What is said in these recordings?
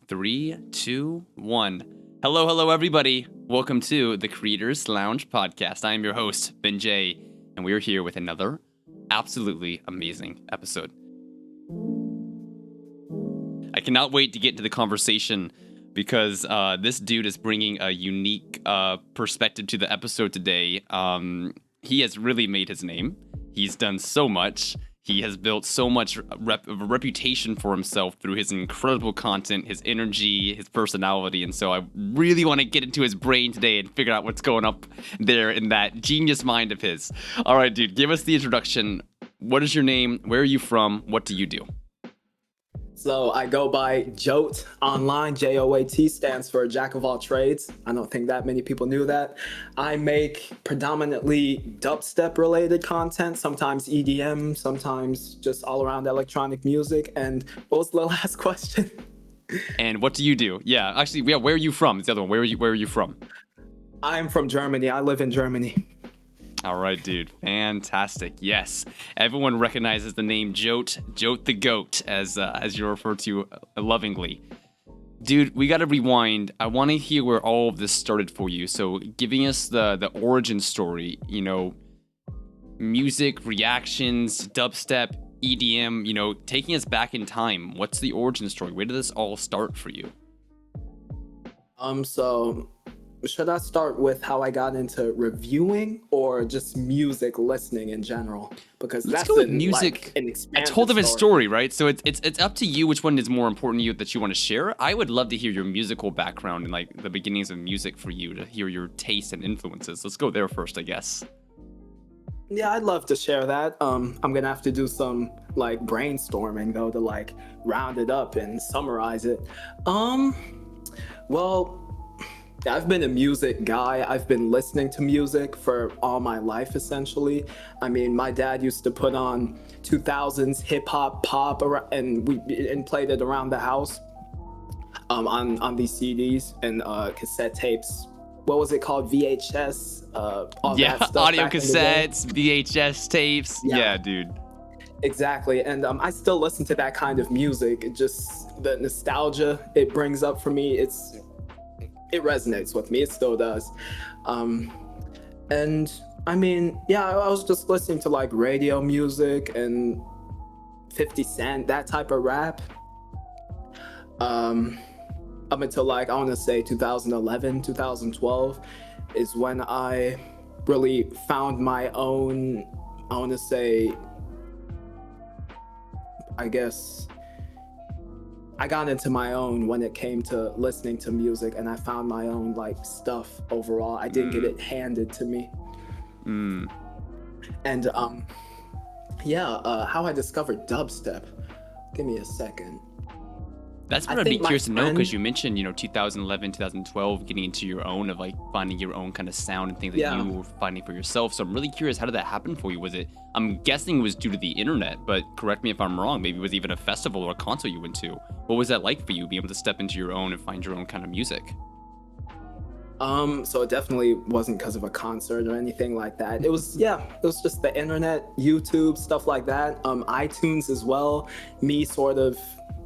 Three, two, one. Hello, everybody. Welcome to the Creators Lounge podcast. I am your host, Jaye, and we are here with another absolutely amazing episode. I cannot wait to get into the conversation because this dude is bringing a unique perspective to the episode today. He has really made his name. He's done so much. He has built so much of a reputation for himself through his incredible content, his energy, his personality. And so I really want to get into his brain today and figure out what's going up there in that genius mind of his. All right, dude, give us the introduction. What is your name? Where are you from? What do you do? So I go by JOAT online. JOAT stands for Jack of all trades. I don't think that many people knew that. I make predominantly dubstep related content, sometimes EDM, sometimes just all around electronic music. And what was the last question? And what do you do? Yeah, actually, where are you from? It's the other one. Where are you from? I'm from Germany. I live in Germany. All right, dude. Fantastic. Yes. Everyone recognizes the name JOAT the GOAT, as you're referred to lovingly. Dude, we got to rewind. I want to hear where all of this started for you. So giving us the origin story, music, reactions, dubstep, EDM, taking us back in time. What's the origin story? Where did this all start for you? So should I start with how I got into reviewing or just music listening in general? Because Let's that's go with music. an A expanded whole different story, right? So it's up to you which one is more important to you that you want to share. I would love to hear your musical background and like the beginnings of music for you, to hear your taste and influences. Let's go there first, I guess. Yeah, I'd love to share that. I'm gonna have to do some like brainstorming though to like round it up and summarize it. Well, I've been a music guy. I've been listening to music for all my life, essentially. I mean, my dad used to put on 2000s hip hop, pop, and played it around the house on these CDs and cassette tapes. What was it called? VHS. Yeah, that stuff audio back in the day. cassettes, VHS tapes. Yeah, dude. Exactly. And I still listen to that kind of music. It just, the nostalgia it brings up for me, it resonates with me. It still does. And I mean, yeah, I was just listening to like radio music and 50 Cent, that type of rap. Up until like, I want to say 2011, 2012 is when I really found my own, I want to say, I guess, I got into my own when it came to listening to music, and I found my own like stuff overall. I didn't get it handed to me. And how I discovered dubstep. Give me a second. That's what I'd be curious to know, because you mentioned, 2011, 2012, getting into your own, of like finding your own kind of sound and things that you were finding for yourself. So I'm really curious, how did that happen for you? I'm guessing it was due to the internet, but correct me if I'm wrong. Maybe it was even a festival or a concert you went to. What was that like for you, being able to step into your own and find your own kind of music? So it definitely wasn't because of a concert or anything like that. It was just the internet, YouTube, stuff like that. iTunes as well. Me sort of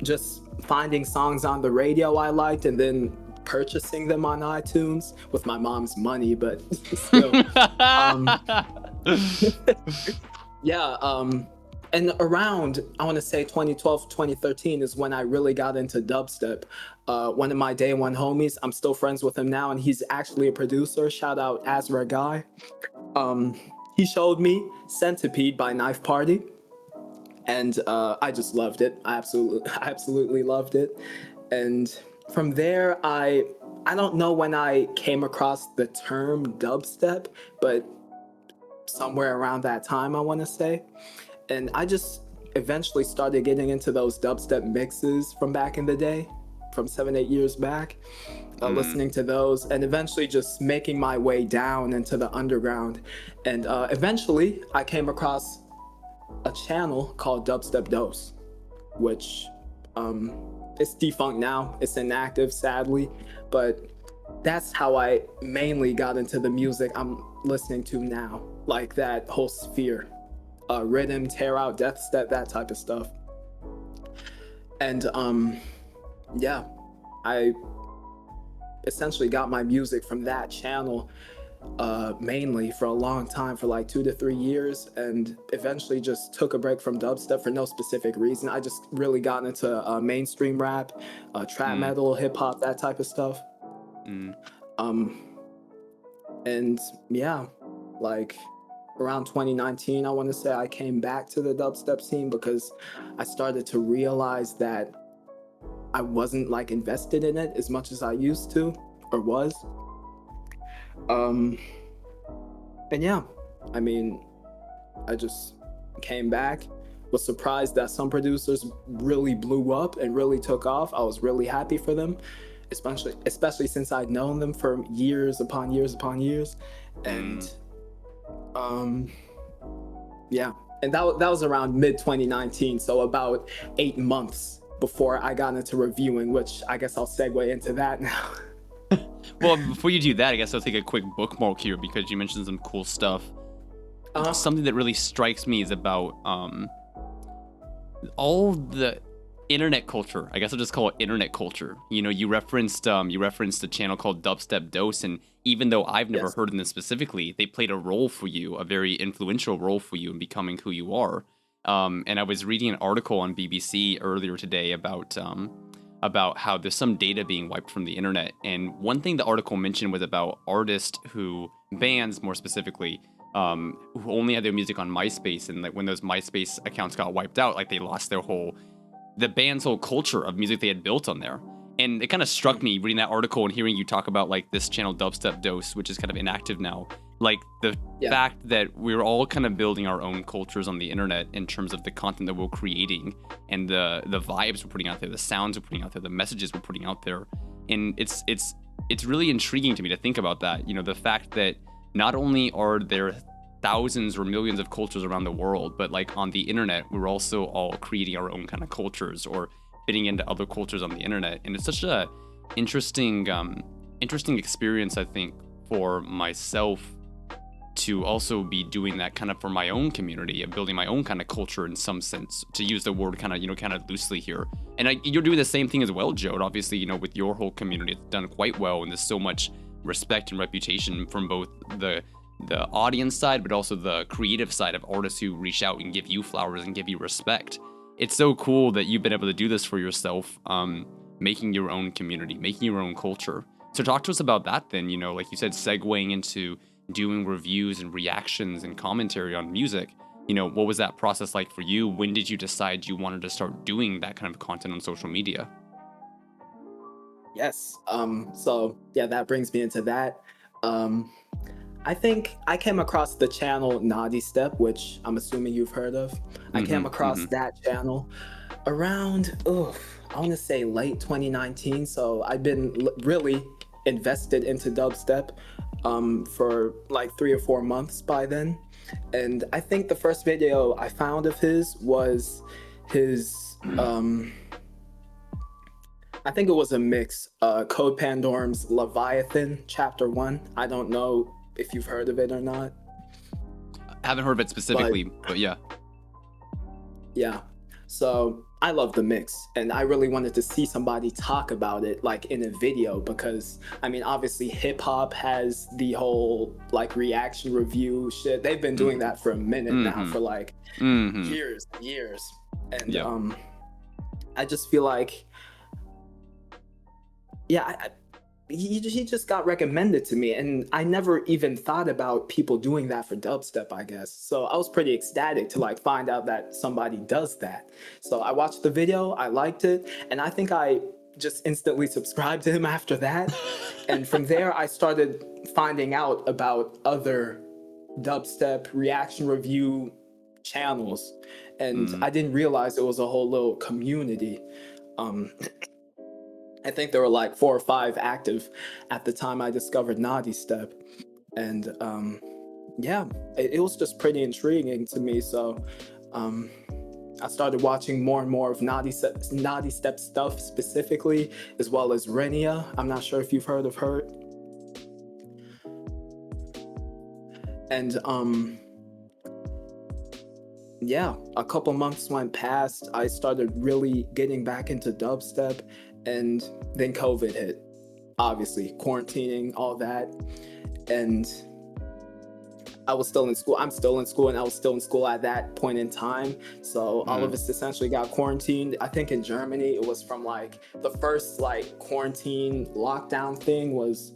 just finding songs on the radio I liked and then purchasing them on iTunes with my mom's money, but still. And around, I want to say 2012, 2013 is when I really got into dubstep. One of my day one homies, I'm still friends with him now, and he's actually a producer. Shout out Azra Guy. He showed me Centipede by Knife Party, and I just loved it. I absolutely loved it. And from there, I don't know when I came across the term dubstep, but somewhere around that time, I want to say. And I just eventually started getting into those dubstep mixes from back in the day, from 7-8 years back, listening to those, and eventually just making my way down into the underground. And eventually I came across a channel called Dubstep Dose, which it's defunct now. It's inactive, sadly, but that's how I mainly got into the music I'm listening to now, like that whole sphere. Rhythm, tear out, death step, that type of stuff. And I essentially got my music from that channel mainly for a long time, for like 2 to 3 years, and eventually just took a break from dubstep for no specific reason. I just really got into mainstream rap, trap Mm, metal, hip hop, that type of stuff. mm, Um, and yeah, like around 2019, I want to say I came back to the dubstep scene because I started to realize that I wasn't like invested in it as much as I used to or was. Um, and yeah, I mean, I just came back, was surprised that some producers really blew up and really took off. I was really happy for them, especially since I'd known them for years upon years upon years. mm. And um yeah, and that was around mid 2019, so about 8 months before I got into reviewing, which I guess I'll segue into that now. Well, before you do that, I guess I'll take a quick bookmark here because you mentioned some cool stuff. uh Something that really strikes me is about all the internet culture. I guess I'll just call it internet culture. You know, you referenced a channel called Dubstep Dose, and even though I've never yes. heard of them specifically, they played a role for you, a very influential role for you in becoming who you are. And I was reading an article on BBC earlier today about how there's some data being wiped from the internet. And one thing the article mentioned was about artists bands more specifically, who only had their music on MySpace, and like when those MySpace accounts got wiped out, like they lost the band's whole culture of music they had built on there. And it kind of struck me reading that article and hearing you talk about like this channel Dubstep Dose, which is kind of inactive now. Like the Yeah. fact that we're all kind of building our own cultures on the internet in terms of the content that we're creating and the vibes we're putting out there, the sounds we're putting out there, the messages we're putting out there. And it's really intriguing to me to think about that. You know, the fact that not only are there thousands or millions of cultures around the world, but like on the internet, we're also all creating our own kind of cultures or fitting into other cultures on the internet. And it's such a interesting experience, I think, for myself to also be doing that kind of for my own community and building my own kind of culture in some sense, to use the word kind of loosely here. And you're doing the same thing as well, Joe. Obviously, you know, with your whole community, it's done quite well, and there's so much respect and reputation from both the audience side, but also the creative side of artists who reach out and give you flowers and give you respect. It's so cool that you've been able to do this for yourself, making your own community, making your own culture. So talk to us about that then, you know, like you said, segueing into doing reviews and reactions and commentary on music. You know, what was that process like for you? When did you decide you wanted to start doing that kind of content on social media? Yes. So yeah, that brings me into that. Um, I think I came across the channel Naughty Step, which I'm assuming you've heard of. I came Mm-hmm. across Mm-hmm. that channel around, I want to say late 2019. So I've been really invested into dubstep for like 3 or 4 months by then. And I think the first video I found of his was his I think it was a mix. Code Pandorm's Leviathan Chapter 1. I don't know if you've heard of it or not, I haven't heard of it but specifically, but yeah. yeah. So I love the mix, and I really wanted to see somebody talk about it like in a video because I mean, obviously, hip hop has the whole like reaction review shit. They've been doing that for a minute now, Mm-hmm. for like Mm-hmm. years and years. And Yep. I just feel like, yeah, he just got recommended to me, and I never even thought about people doing that for dubstep, I guess. So I was pretty ecstatic to like find out that somebody does that. So I watched the video, I liked it, and I think I just instantly subscribed to him after that. And from there I started finding out about other dubstep reaction review channels, and Mm. I didn't realize it was a whole little community. um I think there were like 4 or 5 active at the time I discovered Naughty Step. And yeah, it was just pretty intriguing to me. So um, I started watching more and more of Naughty Step stuff specifically, as well as Renia. I'm not sure if you've heard of her. And yeah, a couple months went past. I started really getting back into dubstep, And then COVID hit, obviously, quarantining, all that. And I was still in school. I'm still in school, and I was still in school at that point in time. So all of us essentially got quarantined. I think in Germany, it was from like the first like quarantine lockdown thing was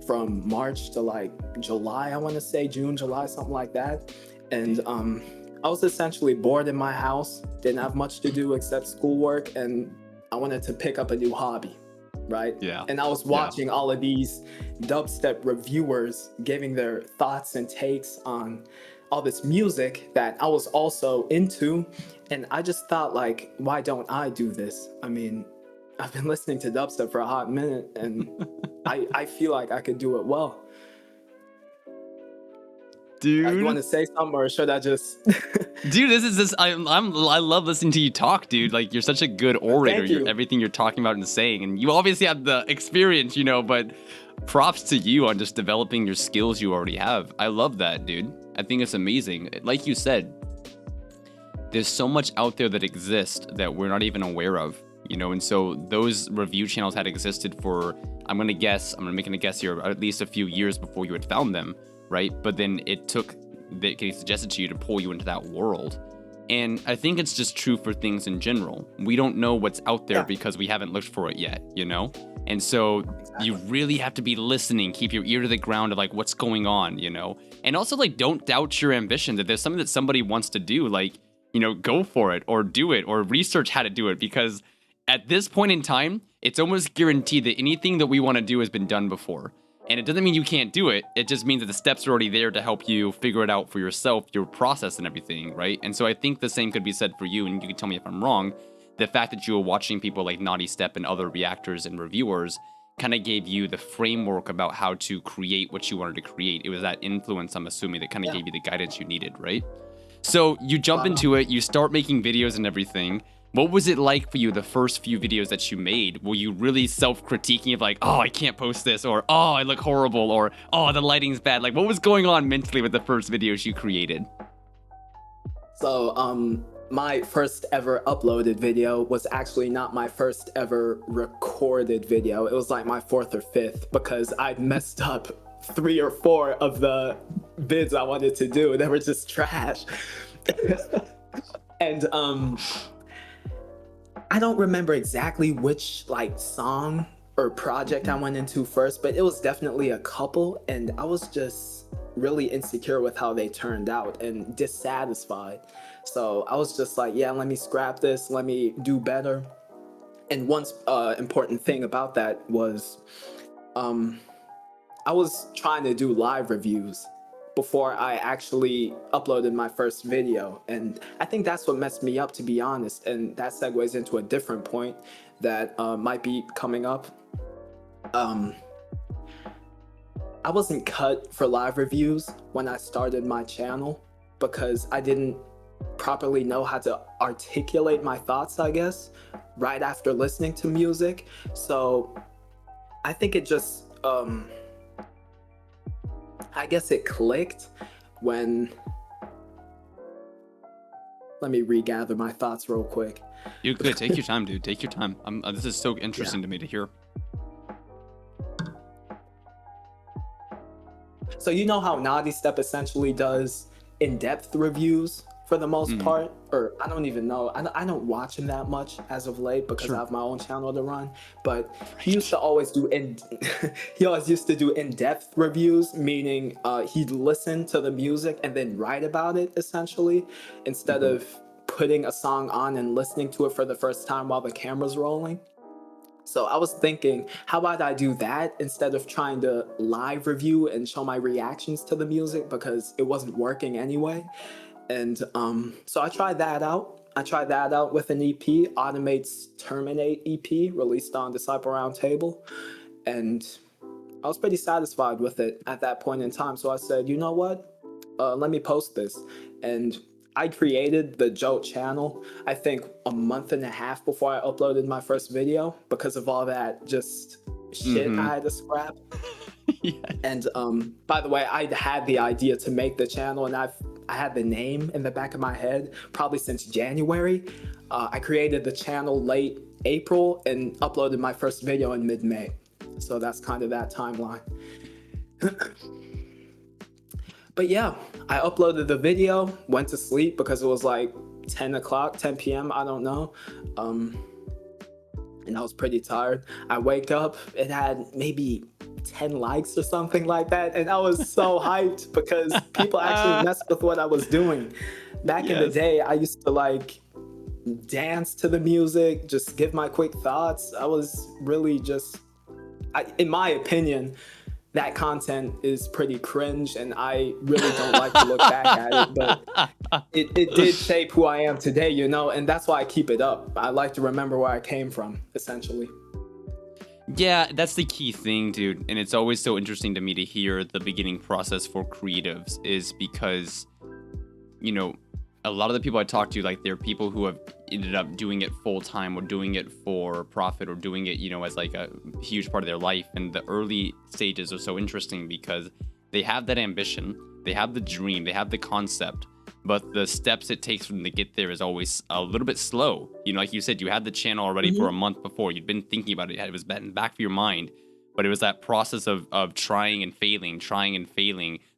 from March to like July, I want to say June, July, something like that. And I was essentially bored in my house, didn't have much to do except schoolwork, and I wanted to pick up a new hobby, right? Yeah. And I was watching all of these dubstep reviewers giving their thoughts and takes on all this music that I was also into. And I just thought, like, why don't I do this? I mean, I've been listening to dubstep for a hot minute, and I feel like I could do it well. Dude, You want to say something, or should I just? Dude, this is just I love listening to you talk, dude. Like, you're such a good orator. Thank you. Everything you're talking about and saying, and you obviously have the experience, you know. But props to you on just developing your skills you already have. I love that, dude. I think it's amazing. Like you said, there's so much out there that exists that we're not even aware of, you know. And so those review channels had existed for, I'm gonna make a guess here, at least a few years before you had found them, right? But then it took getting suggested to you to pull you into that world. And I think it's just true for things in general. We don't know what's out there because we haven't looked for it yet, you know? And so you really have to be listening, keep your ear to the ground of like what's going on, you know? And also, like, don't doubt your ambition. That there's something that somebody wants to do, like, you know, go for it or do it or research how to do it, because at this point in time, it's almost guaranteed that anything that we want to do has been done before. And it doesn't mean you can't do it. It just means that the steps are already there to help you figure it out for yourself, your process and everything, right? And so I think the same could be said for you, and you can tell me if I'm wrong. The fact that you were watching people like Naughty Step and other reactors and reviewers kind of gave you the framework about how to create what you wanted to create. It was that influence, I'm assuming, that kind of gave you the guidance you needed, right? So you jump into it, you start making videos and everything. What was it like for you the first few videos that you made? Were you really self-critiquing of like, oh, I can't post this, or oh, I look horrible, or oh, the lighting's bad? Like, what was going on mentally with the first videos you created? So, my first ever uploaded video was actually not my first ever recorded video. It was like my fourth or fifth, because I'd messed up 3 or 4 of the vids I wanted to do. They were just trash. And I don't remember exactly which like song or project I went into first, but it was definitely a couple, and I was just really insecure with how they turned out and dissatisfied. So I was just like, yeah, let me scrap this, let me do better. And one important thing about that was I was trying to do live reviews before I actually uploaded my first video. And I think that's what messed me up, to be honest. And that segues into a different point that might be coming up. I wasn't cut for live reviews when I started my channel, because I didn't properly know how to articulate my thoughts, I guess, right after listening to music. So I think it just, I guess it clicked when, let me regather my thoughts real quick. You could take your time, dude. Take your time. This is so interesting to me to hear. So you know how Naughty Step essentially does in-depth reviews for the most part, or I don't even know. I don't watch him that much as of late, because I have my own channel to run. But he used to always do in-depth reviews, meaning he'd listen to the music and then write about it, essentially, instead of putting a song on and listening to it for the first time while the camera's rolling. So I was thinking, how about I do that instead of trying to live review and show my reactions to the music, because it wasn't working anyway. And so I tried that out. With an EP, Automate's Terminate EP, released on Disciple Roundtable. And I was pretty satisfied with it at that point in time. So I said, you know what? Let me post this. And I created the JOAT channel, I think a month and a half before I uploaded my first video, because of all that just shit I had to scrap. And by the way, I had the idea to make the channel, and I had the name in the back of my head probably since January. I created the channel late April and uploaded my first video in mid-May. So that's kind of that timeline. But yeah, I uploaded the video, went to sleep because it was like 10 o'clock, 10 p.m. I don't know. And I was pretty tired. I wake up, it had maybe 10 likes or something like that. And I was so hyped because people actually messed with what I was doing. Back in the day, I used to like dance to the music, just give my quick thoughts. I was really just, in my opinion, that content is pretty cringe and I really don't like to look back at it, but it did shape who I am today, you know, and that's why I keep it up. I like to remember where I came from, essentially. Yeah, that's the key thing, dude. And it's always so interesting to me to hear the beginning process for creatives is because, you know, a lot of the people I talk to, like, they're people who have ended up doing it full time or doing it for profit or doing it, you know, as like a huge part of their life. And the early stages are so interesting because they have that ambition, they have the dream, they have the concept, but the steps it takes for them to get there is always a little bit slow. You know, like you said, you had the channel already for a month before. You'd been thinking about it. It was in the back of your mind. But it was that process of trying and failing,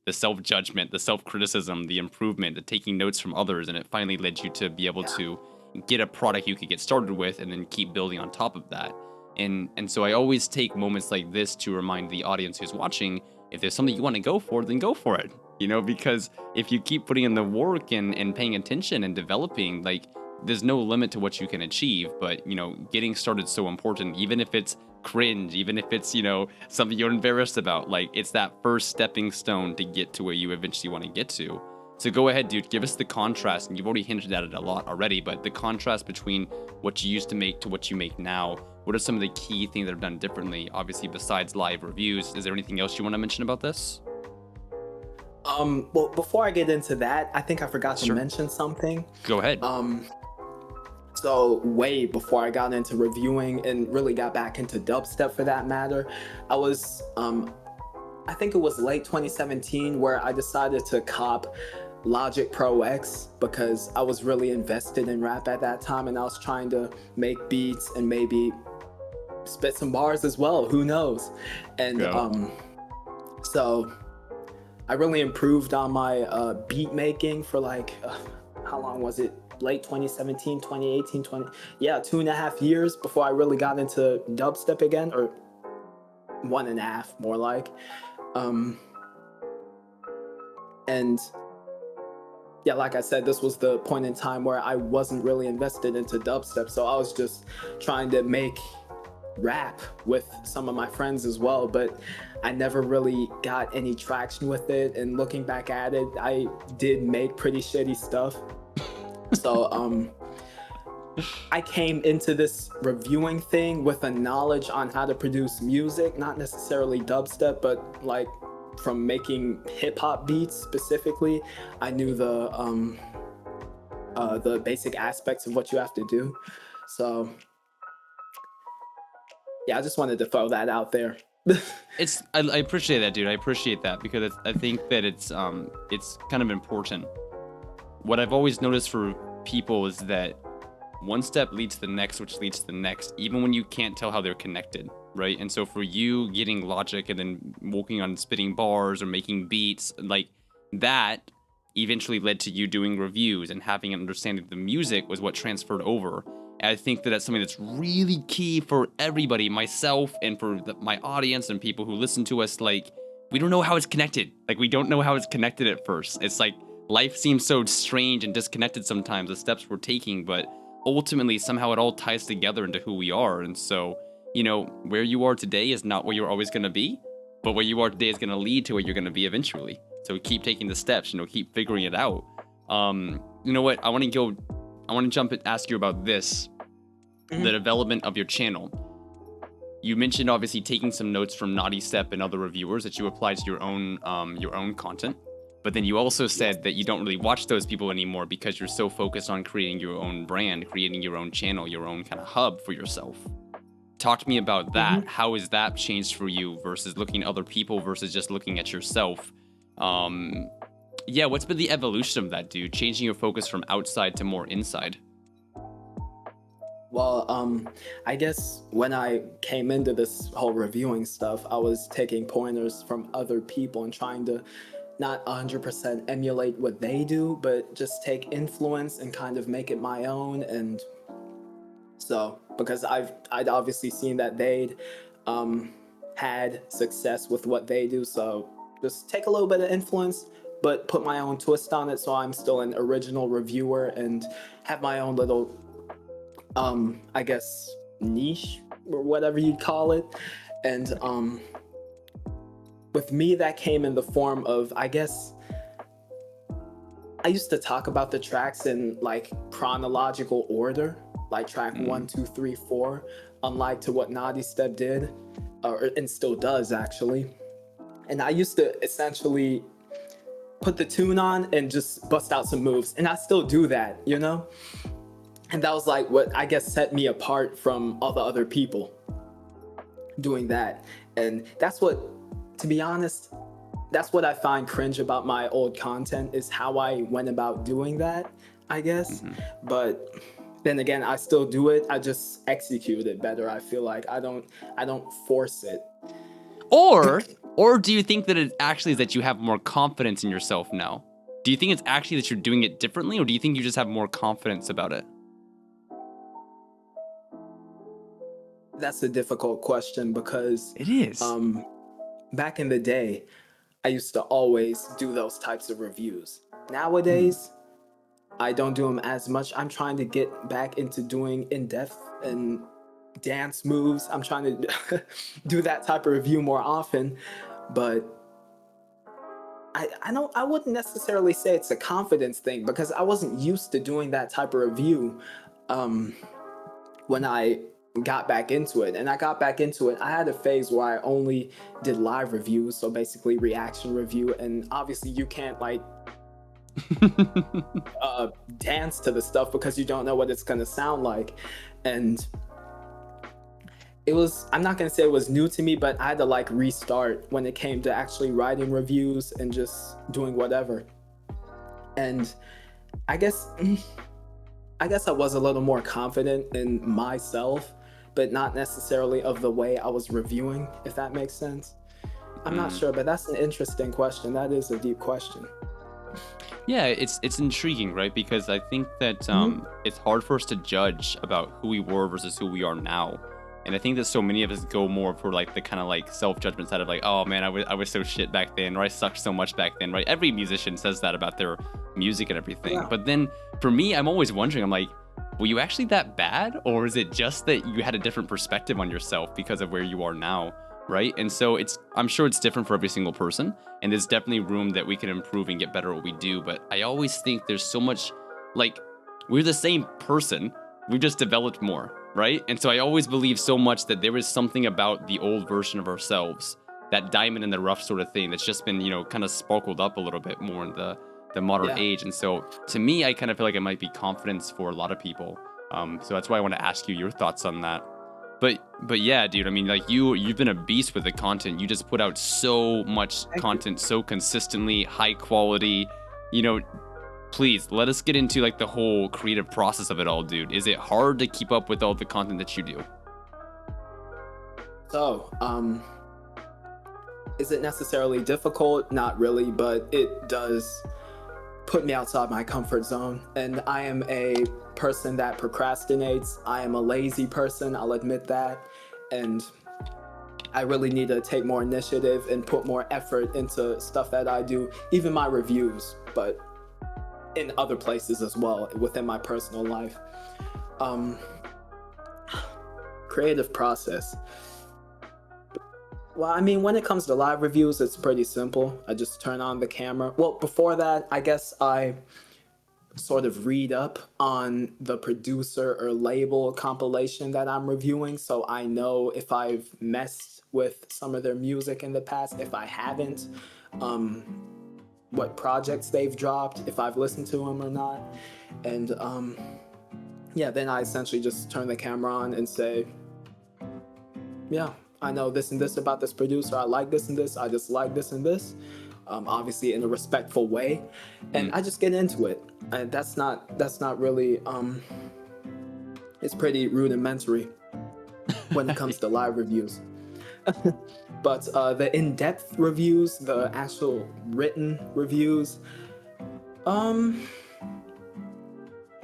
the self-judgment, the self-criticism, the improvement, the taking notes from others, and it finally led you to be able to get a product you could get started with and then keep building on top of that. And so I always take moments like this to remind the audience who's watching, if there's something you want to go for, then go for it. You know, because if you keep putting in the work and paying attention and developing, like, there's no limit to what you can achieve. But, you know, getting started is so important, even if it's cringe, even if it's, you know, something you're embarrassed about. Like, it's that first stepping stone to get to where you eventually want to get to. So go ahead, dude, give us the contrast. And you've already hinted at it a lot already, but the contrast between what you used to make to what you make now. What are some of the key things that are done differently? Obviously, besides live reviews, is there anything else you want to mention about this? Well, before I get into that, I think I forgot to mention something. Go ahead. So way before I got into reviewing and really got back into dubstep for that matter, I was, I think it was late 2017 where I decided to cop Logic Pro X because I was really invested in rap at that time and I was trying to make beats and maybe spit some bars as well, who knows. And so I really improved on my beat making for like, how long was it? Late 2017, 2018, 2.5 years before I really got into dubstep again, or 1.5 more like. And yeah, like I said, this was the point in time where I wasn't really invested into dubstep, so I was just trying to make rap with some of my friends as well, but I never really got any traction with it. And looking back at it, I did make pretty shitty stuff. So I came into this reviewing thing with a knowledge on how to produce music, not necessarily dubstep, but like from making hip hop beats specifically. I knew the basic aspects of what you have to do. So yeah, I just wanted to throw that out there. I appreciate that, dude. I appreciate that because I think that it's kind of important. What I've always noticed for people is that one step leads to the next, which leads to the next, even when you can't tell how they're connected, right? And so for you getting Logic and then working on spitting bars or making beats, like that eventually led to you doing reviews and having an understanding of the music was what transferred over. And I think that that's something that's really key for everybody, myself and for my audience and people who listen to us. Like, we don't know how it's connected. Like, we don't know how it's connected at first. It's like life seems so strange and disconnected sometimes, the steps we're taking, but ultimately somehow it all ties together into who we are. And so, you know, where you are today is not where you're always going to be, but where you are today is going to lead to where you're going to be eventually. So keep taking the steps, you know, keep figuring it out. You know what? I want to jump and ask you about this, the development of your channel. You mentioned obviously taking some notes from Naughty Step and other reviewers that you applied to your own content. But then you also said that you don't really watch those people anymore because you're so focused on creating your own brand, creating your own channel, your own kind of hub for yourself. Talk to me about that. How has that changed for you versus looking at other people versus just looking at yourself? Yeah, what's been the evolution of that, dude? Changing your focus from outside to more inside. Well, I guess when I came into this whole reviewing stuff, I was taking pointers from other people and trying to not 100% emulate what they do, but just take influence and kind of make it my own. And so, because I'd obviously seen that they'd um, had success with what they do, so just take a little bit of influence, but put my own twist on it. So I'm still an original reviewer and have my own little I guess niche or whatever you'd call it. And with me that came in the form of, I guess, I used to talk about the tracks in like chronological order, like track Mm. 1, 2, 3, 4, unlike to what Naughty Step did, and still does actually. And I used to essentially put the tune on and just bust out some moves, and I still do that, you know. And that was like what I guess set me apart from all the other people doing that. And that's what, to be honest, that's what I find cringe about my old content, is how I went about doing that, I guess. Hmm. But then again, I still do it. I just execute it better. I feel like I don't force it. Or do you think that it actually is that you have more confidence in yourself now? Do you think it's actually that you're doing it differently, or do you think you just have more confidence about it? That's a difficult question because It is. um back in the day, I used to always do those types of reviews. Hmm. Nowadays, I don't do them as much. I'm trying to get back into doing in-depth and dance moves. I'm trying to do that type of review more often, but I wouldn't necessarily say it's a confidence thing because I wasn't used to doing that type of review um, when I got back into it. And I got back into it. I had a phase where I only did live reviews, so basically reaction review. And obviously, you can't like dance to the stuff because you don't know what it's gonna sound like. And it was, I'm not gonna say it was new to me, but I had to like restart when it came to actually writing reviews and just doing whatever. And I guess I guess I was a little more confident in myself, but not necessarily of the way I was reviewing, if that makes sense. I'm not Mm. sure, but that's an interesting question. That is a deep question. Yeah, it's intriguing, right? Because I think that Mhm. it's hard for us to judge about who we were versus who we are now. And I think that so many of us go more for like the kind of like self-judgment side of like, oh man, I was so shit back then, or I sucked so much back then, right? Every musician says that about their music and everything. Yeah. But then for me, I'm always wondering, I'm like, were you actually that bad? Or is it just that you had a different perspective on yourself because of where you are now? Right. And so I'm sure it's different for every single person. And there's definitely room that we can improve and get better at what we do. But I always think there's so much, like, we're the same person. We've just developed more. Right. And so I always believe so much that there is something about the old version of ourselves, that diamond in the rough sort of thing that's just been, kind of sparkled up a little bit more in the modern Yeah. age. And so to me, I kind of feel like it might be confidence for a lot of people. So that's why I want to ask you your thoughts on that. But yeah, dude. I mean, like you've been a beast with the content. You just put out so much Thank you. content so consistently, high quality. You know, please let us get into like the whole creative process of it all, dude. Is it hard to keep up with all the content that you do? So, is it necessarily difficult? Not really, but it does put me outside my comfort zone. And I am a person that procrastinates. I am a lazy person, I'll admit that. And I really need to take more initiative and put more effort into stuff that I do, even my reviews, but in other places as well within my personal life. Um, Creative process. Well, I mean, when it comes to live reviews, it's pretty simple. I just turn on the camera. Well, before that, I guess I sort of read up on the producer or label compilation that I'm reviewing so I know if I've messed with some of their music in the past, if I haven't, um, what projects they've dropped, if I've listened to them or not. And yeah, then I essentially just turn the camera on and say, yeah, I know this and this about this producer. I like this and this. I dislike this and this. Obviously in a respectful way, and Mm. I just get into it. And that's not really It's pretty rudimentary when it comes to live reviews. But the in-depth reviews, the actual written reviews, um,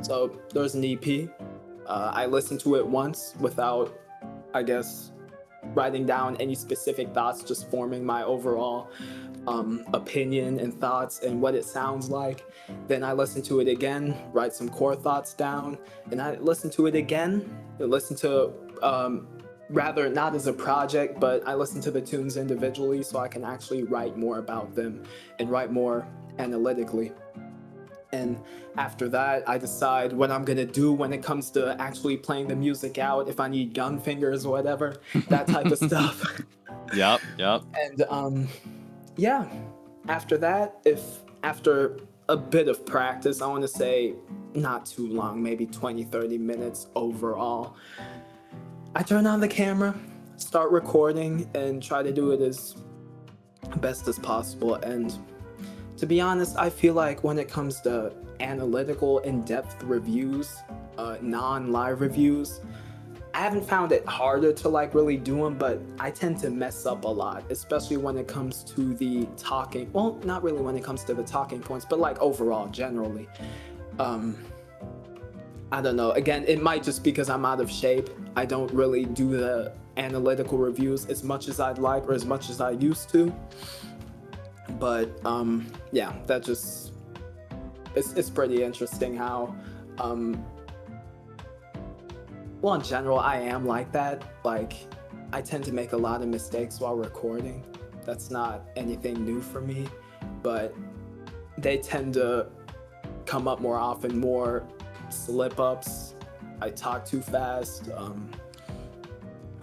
so there's an EP. I listened to it once without, I guess, writing down any specific thoughts, just forming my overall opinion and thoughts and what it sounds like. Then I listen to it again, write some core thoughts down, and I listen to it again. I listen to rather not as a project, but I listen to the tunes individually so I can actually write more about them and write more analytically. And after that, I decide what I'm gonna do when it comes to actually playing the music out, if I need gun fingers or whatever, that type of stuff. Yep. And yeah, after that, if after a bit of practice, I want to say not too long, maybe 20, 30 minutes overall, I turn on the camera, start recording, and try to do it as best as possible. And to be honest, I feel like when it comes to analytical, in-depth reviews, non-live reviews, I haven't found it harder to like really do them, but I tend to mess up a lot, especially when it comes to the talking. Well, not really when it comes to the talking points, but like overall, generally. I don't know. Again, it might just because I'm out of shape. I don't really do the analytical reviews as much as I'd like or as much as I used to. But yeah, that just it's pretty interesting how well, in general, I am like that. Like, I tend to make a lot of mistakes while recording. That's not anything new for me, but they tend to come up more often, more slip-ups. I talk too fast.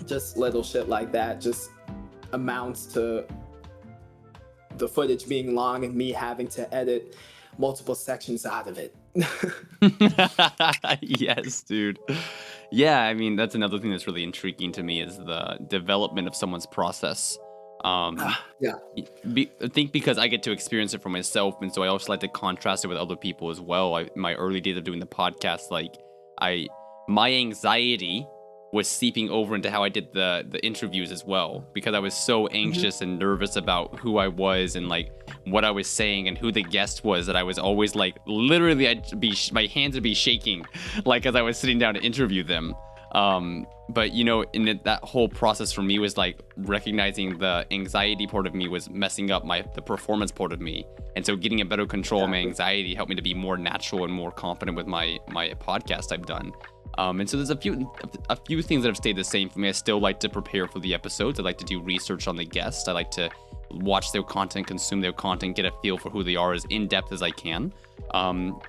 Just little shit like that just amounts to the footage being long and me having to edit multiple sections out of it. Yes, dude. Yeah, I mean, that's another thing that's really intriguing to me is the development of someone's process. Yeah. I think because I get to experience it for myself, and so I also like to contrast it with other people as well. In my early days of doing the podcast, like my anxiety was seeping over into how I did the interviews as well, because I was so anxious and nervous about who I was and like what I was saying and who the guest was, that I was always like literally my hands would be shaking like as I was sitting down to interview them. But you know, that whole process for me was like recognizing the anxiety part of me was messing up the performance part of me, and so getting a better control of my anxiety helped me to be more natural and more confident with my podcast I've done. And so there's a few things that have stayed the same for me. I still like to prepare for the episodes. I like to do research on the guests. I like to watch their content, consume their content, get a feel for who they are as in depth as I can.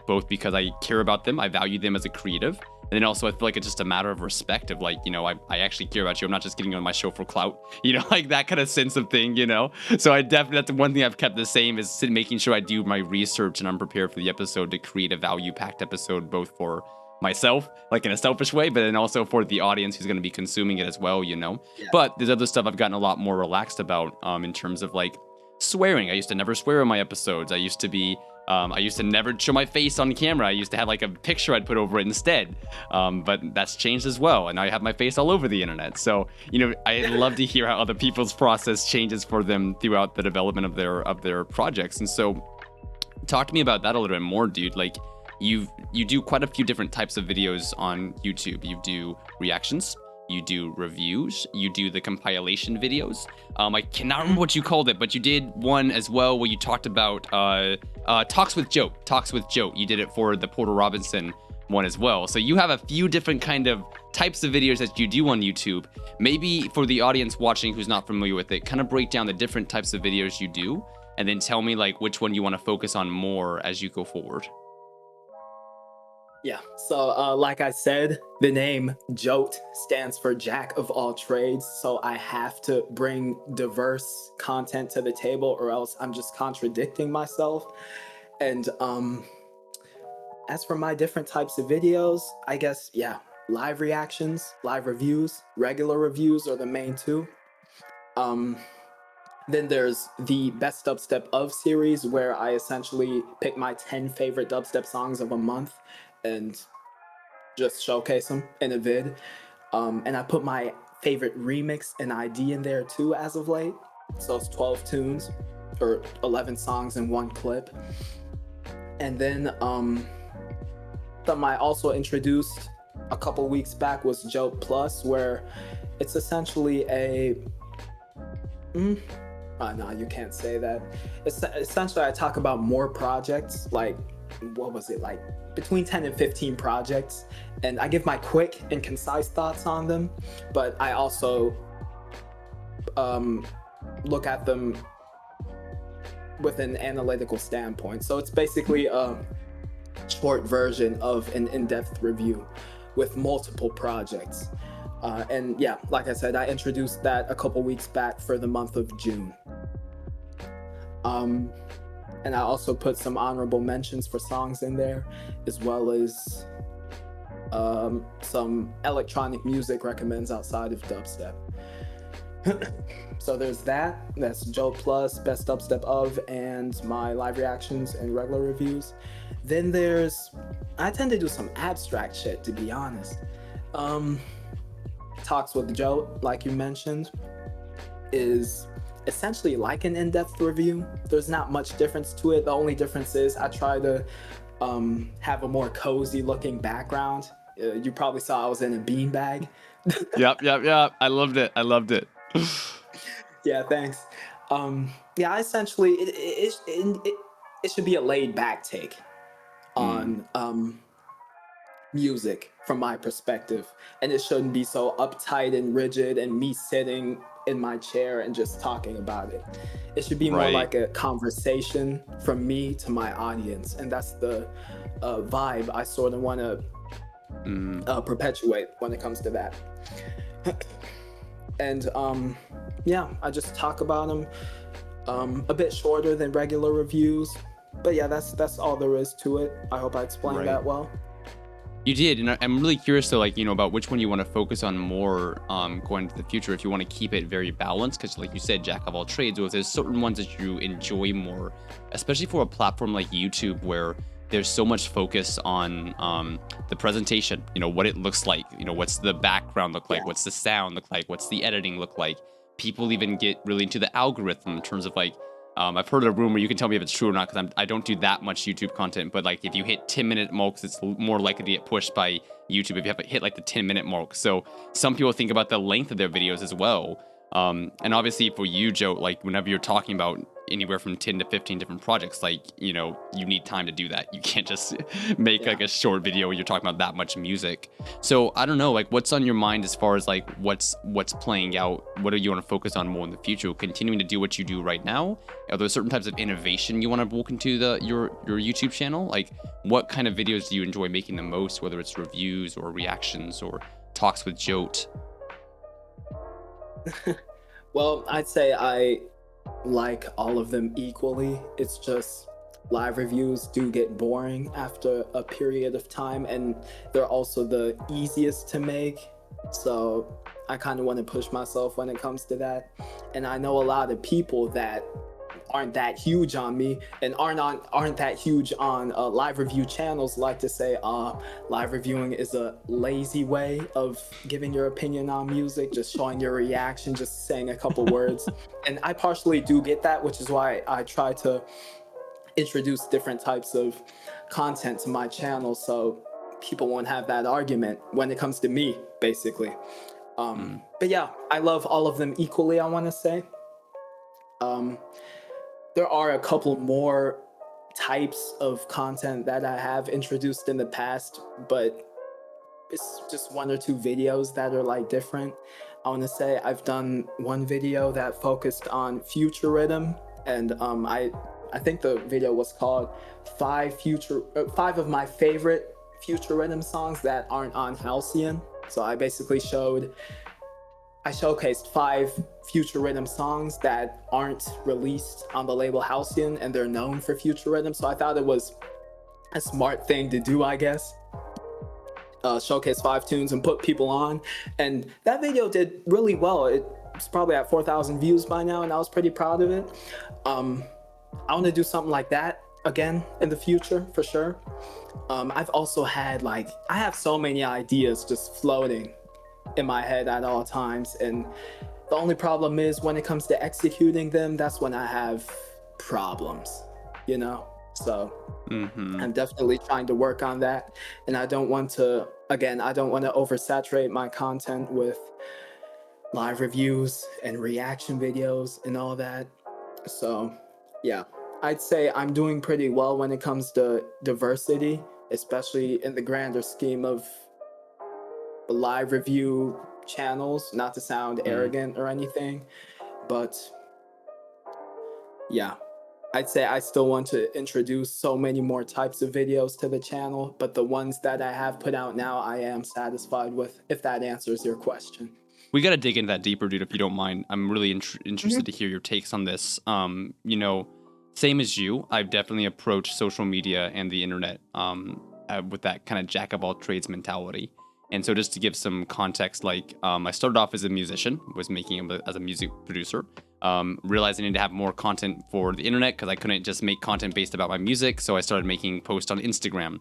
Both because I care about them, I value them as a creative, and then also I feel like it's just a matter of respect of like, you know, I actually care about you. I'm not just getting on my show for clout, you know, like that kind of sense of thing, you know. So I definitely, that's one thing I've kept the same, is making sure I do my research and I'm prepared for the episode to create a value-packed episode, both for myself, like in a selfish way, but then also for the audience who's going to be consuming it as well, you know. Yeah. But there's other stuff I've gotten a lot more relaxed about, in terms of like swearing. I used to never swear in my episodes. I used to never show my face on camera. I used to have like a picture I'd put over it instead. But that's changed as well, and now I have my face all over the internet. So, you know, I love to hear how other people's process changes for them throughout the development of their projects. And so talk to me about that a little bit more, dude. Like, you do quite a few different types of videos on YouTube. You do reactions, you do reviews, you do the compilation videos. I cannot remember what you called it, but you did one as well where you talked about Talks with JOAT. You did it for the Porter Robinson one as well. So you have a few different kind of types of videos that you do on YouTube. Maybe for the audience watching who's not familiar with it, kind of break down the different types of videos you do, and then tell me like which one you want to focus on more as you go forward. Yeah, so like I said, the name JOAT stands for Jack of all trades, so I have to bring diverse content to the table or else I'm just contradicting myself. And as for my different types of videos, I guess, yeah, live reactions, live reviews, regular reviews are the main two. Then there's the Best Dubstep of series, where I essentially pick my 10 favorite dubstep songs of a month and just showcase them in a vid. And I put my favorite remix and ID in there too as of late. So it's 12 tunes or 11 songs in one clip. And then something I also introduced a couple weeks back was JOAT Plus, where it's essentially a no, you can't say that. It's essentially I talk about more projects, like what was it, like between 10 and 15 projects, and I give my quick and concise thoughts on them, but I also look at them with an analytical standpoint. So it's basically a short version of an in-depth review with multiple projects. And yeah, like I said, I introduced that a couple weeks back for the month of June. And I also put some honorable mentions for songs in there, as well as some electronic music recommends outside of dubstep. So there's that. That's JOAT Plus, Best Dubstep of, and my live reactions and regular reviews. Then I tend to do some abstract shit, to be honest. Talks with JOAT, like you mentioned, is essentially like an in-depth review. There's not much difference to it. The only difference is I try to have a more cozy looking background. You probably saw I was in a beanbag. Yep. I loved it. Yeah, thanks. Yeah, essentially, it should be a laid back take on music from my perspective, and it shouldn't be so uptight and rigid and me sitting in my chair and just talking about it. It should be more like a conversation from me to my audience, and that's the vibe I sort of want to perpetuate when it comes to that. And yeah, I just talk about them a bit shorter than regular reviews, but yeah, that's all there is to it. I hope I explained that well. You did, and I'm really curious though, like, about which one you want to focus on more going into the future. If you want to keep it very balanced, because like you said, jack of all trades, or if there's certain ones that you enjoy more, especially for a platform like YouTube where there's so much focus on the presentation, what it looks like, what's the background look like, what's the sound look like, what's the editing look like. People even get really into the algorithm in terms of like, I've heard a rumor, you can tell me if it's true or not, because I don't do that much YouTube content, but like if you hit 10-minute marks, it's more likely to get pushed by YouTube if you have hit like the 10-minute mark. So some people think about the length of their videos as well. And obviously for you, Joe, like whenever you're talking about anywhere from 10 to 15 different projects, like, you need time to do that. You can't just make like a short video where you're talking about that much music. So I don't know, like what's on your mind as far as like what's playing out? What do you want to focus on more in the future? Continuing to do what you do right now? Are there certain types of innovation you want to walk into your YouTube channel? Like what kind of videos do you enjoy making the most, whether it's reviews or reactions or talks with JOAT? Well, I'd say I like all of them equally. It's just live reviews do get boring after a period of time, and they're also the easiest to make. So I kind of want to push myself when it comes to that. And I know a lot of people that aren't that huge on me and aren't that huge on live review channels like to say live reviewing is a lazy way of giving your opinion on music, just showing your reaction, just saying a couple words. And I partially do get that, which is why I try to introduce different types of content to my channel so people won't have that argument when it comes to me, basically. But yeah, I love all of them equally, I want to say. There are a couple more types of content that I have introduced in the past, but it's just one or two videos that are like different. I want to say I've done one video that focused on future rhythm, and I think the video was called 5 of my favorite future rhythm songs that aren't on Halcyon. So I basically showcased 5 future rhythm songs that aren't released on the label Halcyon, and they're known for future rhythm. So I thought it was a smart thing to do, I guess. Showcase 5 tunes and put people on, and that video did really well. It's probably at 4,000 views by now, and I was pretty proud of it. I want to do something like that again in the future for sure. I've also had like I have so many ideas just floating in my head at all times, and the only problem is when it comes to executing them, that's when I have problems, you know? So Mm-hmm. I'm definitely trying to work on that. And I don't want to, again, I don't want to oversaturate my content with live reviews and reaction videos and all that. So yeah, I'd say I'm doing pretty well when it comes to diversity, especially in the grander scheme of live review channels, not to sound Mm. arrogant or anything, but yeah, I'd say I still want to introduce so many more types of videos to the channel, but the ones that I have put out now, I am satisfied with, if that answers your question. We got to dig into that deeper, dude, if you don't mind. I'm really Mhm. interested to hear your takes on this. Same as you, I've definitely approached social media and the internet with that kind of jack of all trades mentality. And so, just to give some context, I started off as a musician, was making as a music producer. Realized I needed to have more content for the internet because I couldn't just make content based about my music. So I started making posts on Instagram,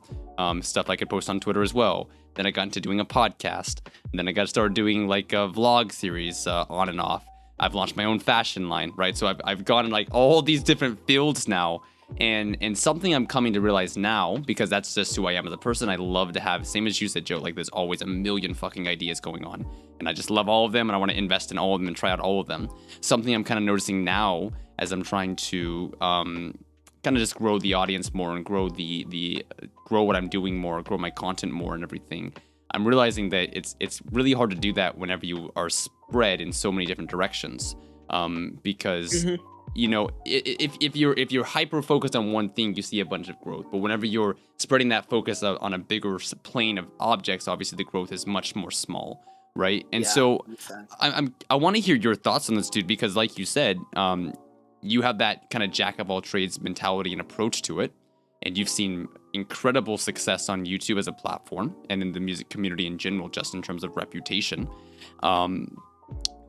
stuff I could post on Twitter as well. Then I got into doing a podcast. And then I got started doing like a vlog series on and off. I've launched my own fashion line, right? So I've gone in like all these different fields now. And something I'm coming to realize now, because that's just who I am as a person, I love to have, same as you said, Joe, like there's always a million fucking ideas going on. And I just love all of them and I want to invest in all of them and try out all of them. Something I'm kind of noticing now as I'm trying to kind of just grow the audience more and grow grow what I'm doing more, grow my content more and everything. I'm realizing that it's really hard to do that whenever you are spread in so many different directions. Because if you're hyper focused on one thing, you see a bunch of growth. But whenever you're spreading that focus on a bigger plane of objects, obviously the growth is much more small, right? And Yeah, so makes sense. I want to hear your thoughts on this, dude, because like you said, you have that kind of jack of all trades mentality and approach to it, and you've seen incredible success on YouTube as a platform and in the music community in general, just in terms of reputation.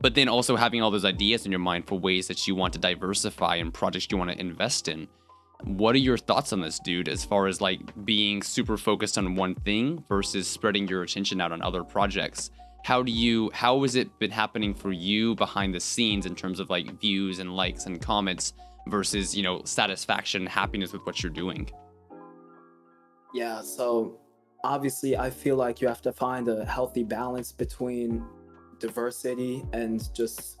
But then also having all those ideas in your mind for ways that you want to diversify and projects you want to invest in. What are your thoughts on this, dude, as far as like being super focused on one thing versus spreading your attention out on other projects? How has it been happening for you behind the scenes in terms of like views and likes and comments versus, satisfaction and happiness with what you're doing? Yeah, so obviously, I feel like you have to find a healthy balance between diversity and just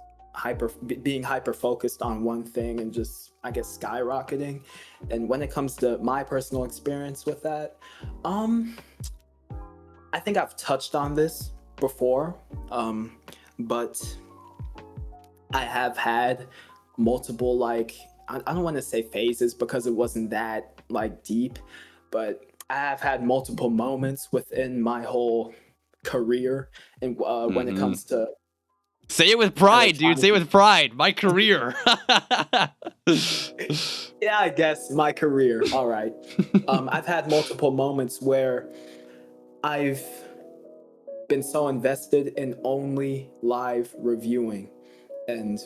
being hyper focused on one thing and just, I guess, skyrocketing. And when it comes to my personal experience with that, um, I think I've touched on this before, but I have had multiple like I don't want to say phases because it wasn't that like deep, but I have had multiple moments within my whole career, and when it Hmm. comes to Say it with kind of pride, dude. trying to Say it be, with pride. My career. yeah, I guess my career. All right, I've had multiple moments where I've been so invested in only live reviewing, and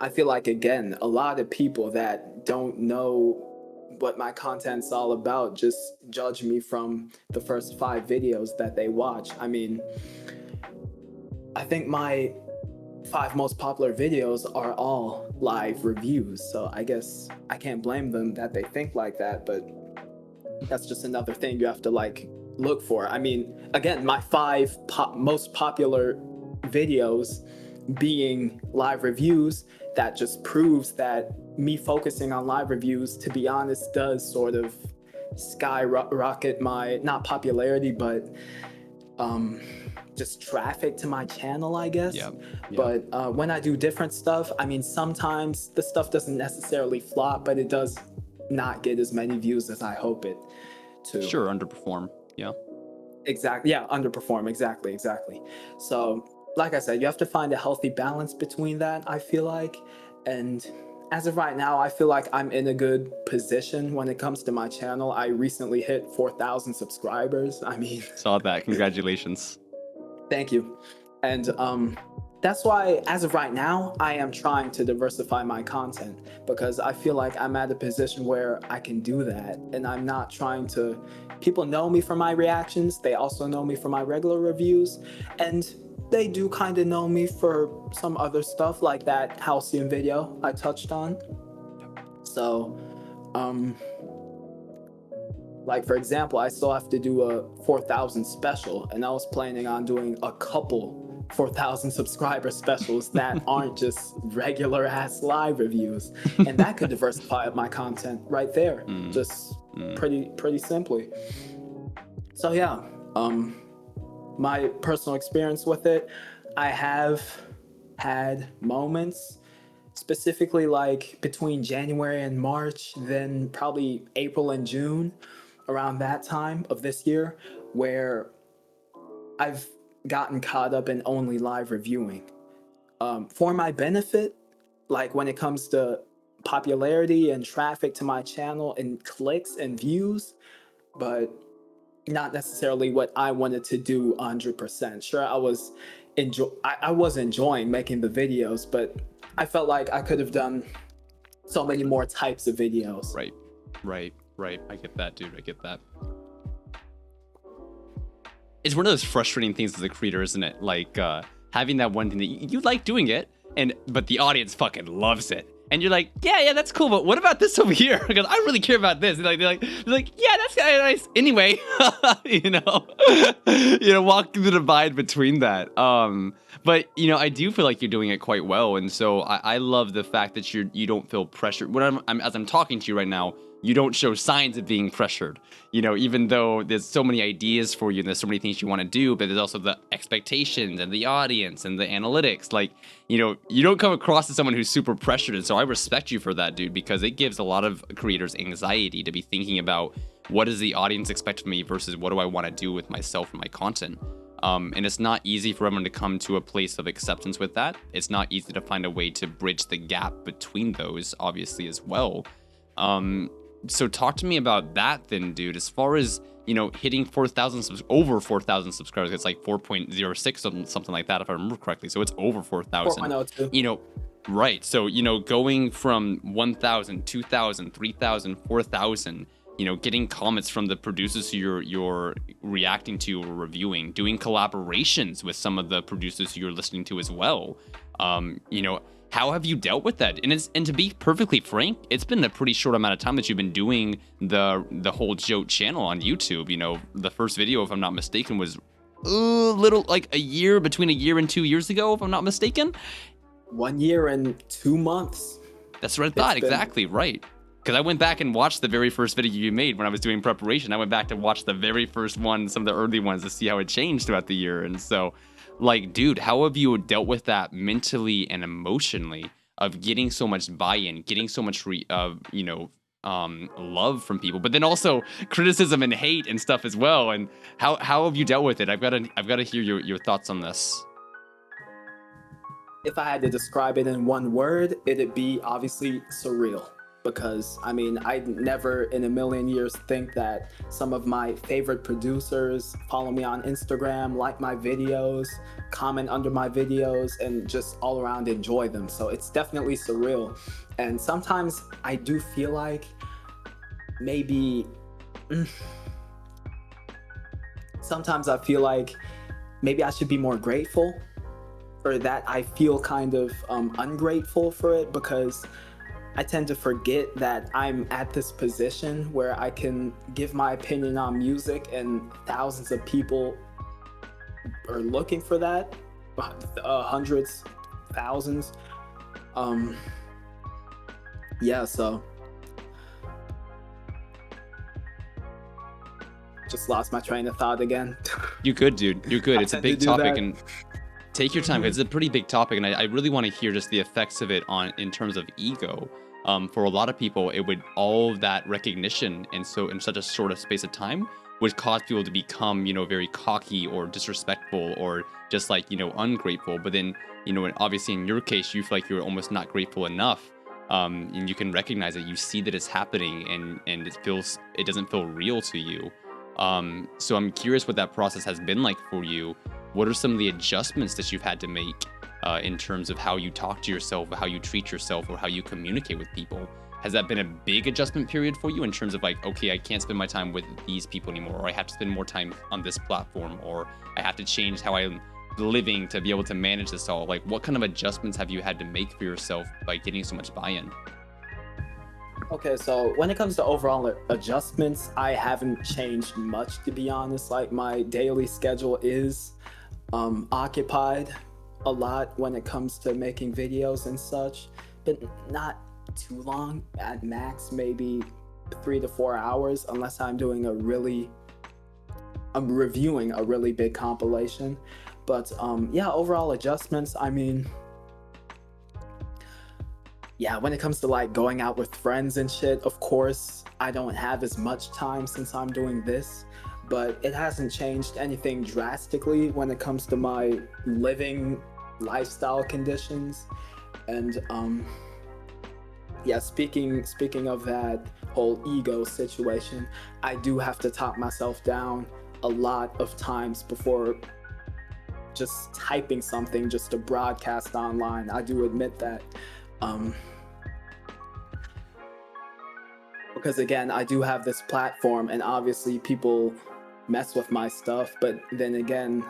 I feel like again, a lot of people that don't know what my content's all about just judge me from the first 5 videos that they watch. I mean, I think my 5 most popular videos are all live reviews, so I guess I can't blame them that they think like that, but that's just another thing you have to like look for. I mean, again, my most popular videos being live reviews, that just proves that me focusing on live reviews, to be honest, does sort of skyrocket my not popularity, but um, just traffic to my channel, I guess. Yeah. Yeah. But when I do different stuff, I mean, sometimes the stuff doesn't necessarily flop, but it does not get as many views as I hope it to. Sure, underperform. Yeah. Exactly. Yeah, underperform. Exactly. So, like I said, you have to find a healthy balance between that, I feel like. And as of right now, I feel like I'm in a good position when it comes to my channel. I recently hit 4,000 subscribers. I mean, Saw that. Congratulations. thank you. And that's why, as of right now, I am trying to diversify my content because I feel like I'm at a position where I can do that. And I'm not trying to. People know me for my reactions, they also know me for my regular reviews. And they do kind of know me for some other stuff like that Halcyon video I touched on. So, um, like for example, I still have to do a 4,000 special, and I was planning on doing a couple 4,000 subscriber specials that aren't just regular ass live reviews, and that could diversify my content right there, just pretty simply. So yeah, my personal experience with it, I have had moments specifically like between January and March, then probably April and June, around that time of this year, where I've gotten caught up in only live reviewing. For my benefit, like when it comes to popularity and traffic to my channel and clicks and views, but not necessarily what I wanted to do 100%. Sure, I was enjoying making the videos, but I felt like I could have done so many more types of videos. Right. I get that, dude. I get that. It's one of those frustrating things as a creator, isn't it? Like having that one thing that you like doing it, but the audience fucking loves it. And you're like, yeah, that's cool, but what about this over here? Because I really care about this. And they're like, yeah, that's kind of nice. Anyway, walking the divide between that. But I do feel like you're doing it quite well, and so I love the fact that you don't feel pressured. When as I'm talking to you right now, you don't show signs of being pressured. Even though there's so many ideas for you and there's so many things you want to do, but there's also the expectations and the audience and the analytics. Like, you don't come across as someone who's super pressured. And so I respect you for that, dude, because it gives a lot of creators anxiety to be thinking about what does the audience expect of me versus what do I want to do with myself and my content. And it's not easy for everyone to come to a place of acceptance with that. It's not easy to find a way to bridge the gap between those, obviously, as well. So talk to me about that then, dude. As far as, hitting over 4,000 subscribers, it's like 4.06, something like that, if I remember correctly. So it's over 4,000. 4.02. Right. So, going from 1,000, 2,000, 3,000, 4,000, getting comments from the producers who you're reacting to or reviewing, doing collaborations with some of the producers who you're listening to as well. How have you dealt with that? And to be perfectly frank, it's been a pretty short amount of time that you've been doing the whole JOAT channel on YouTube. The first video, if I'm not mistaken, was between a year and 2 years ago, if I'm not mistaken. 1 year and 2 months. That's what I thought. Exactly right. Because I went back and watched the very first video you made when I was doing preparation. I went back to watch the very first one, some of the early ones, to see how it changed throughout the year. And so, like, dude, how have you dealt with that mentally and emotionally of getting so much buy-in, getting so much love from people, but then also criticism and hate and stuff as well? And how have you dealt with it? I've got to hear your thoughts on this. If I had to describe it in one word, it'd be obviously surreal. Because I'd never in a million years think that some of my favorite producers follow me on Instagram, like my videos, comment under my videos, and just all around enjoy them. So it's definitely surreal. And sometimes I do feel like maybe I should be more grateful, or that I feel kind of ungrateful for it, because I tend to forget that I'm at this position where I can give my opinion on music and thousands of people are looking for that, hundreds, thousands. So just lost my train of thought again. You good, dude. You're good. It's a big topic, and take your time, because it's a pretty big topic, and I really want to hear just the effects of it in terms of ego. For a lot of people, all of that recognition in such a short space of time would cause people to become, very cocky or disrespectful or just like, ungrateful. But then, obviously in your case, you feel like you're almost not grateful enough. And you can recognize it. You see that it's happening, and it doesn't feel real to you. So I'm curious what that process has been like for you. what are some of the adjustments that you've had to make in terms of how you talk to yourself, how you treat yourself, or how you communicate with people? Has that been a big adjustment period for you in terms of like, okay, I can't spend my time with these people anymore, or I have to spend more time on this platform, or I have to change how I'm living to be able to manage this all? Like, what kind of adjustments have you had to make for yourself by getting so much buy-in? Okay, so when it comes to overall adjustments, I haven't changed much, to be honest. Like, my daily schedule is occupied a lot when it comes to making videos and such, but not too long. At max, maybe 3 to 4 hours, unless I'm reviewing a really big compilation. But yeah, overall adjustments, I mean, yeah, when it comes to like going out with friends and shit, of course, I don't have as much time since I'm doing this, but it hasn't changed anything drastically when it comes to my living lifestyle conditions. And yeah, speaking of that whole ego situation, I do have to talk myself down a lot of times before just typing something just to broadcast online. I do admit that. Because again, I do have this platform, and obviously people mess with my stuff. But then again,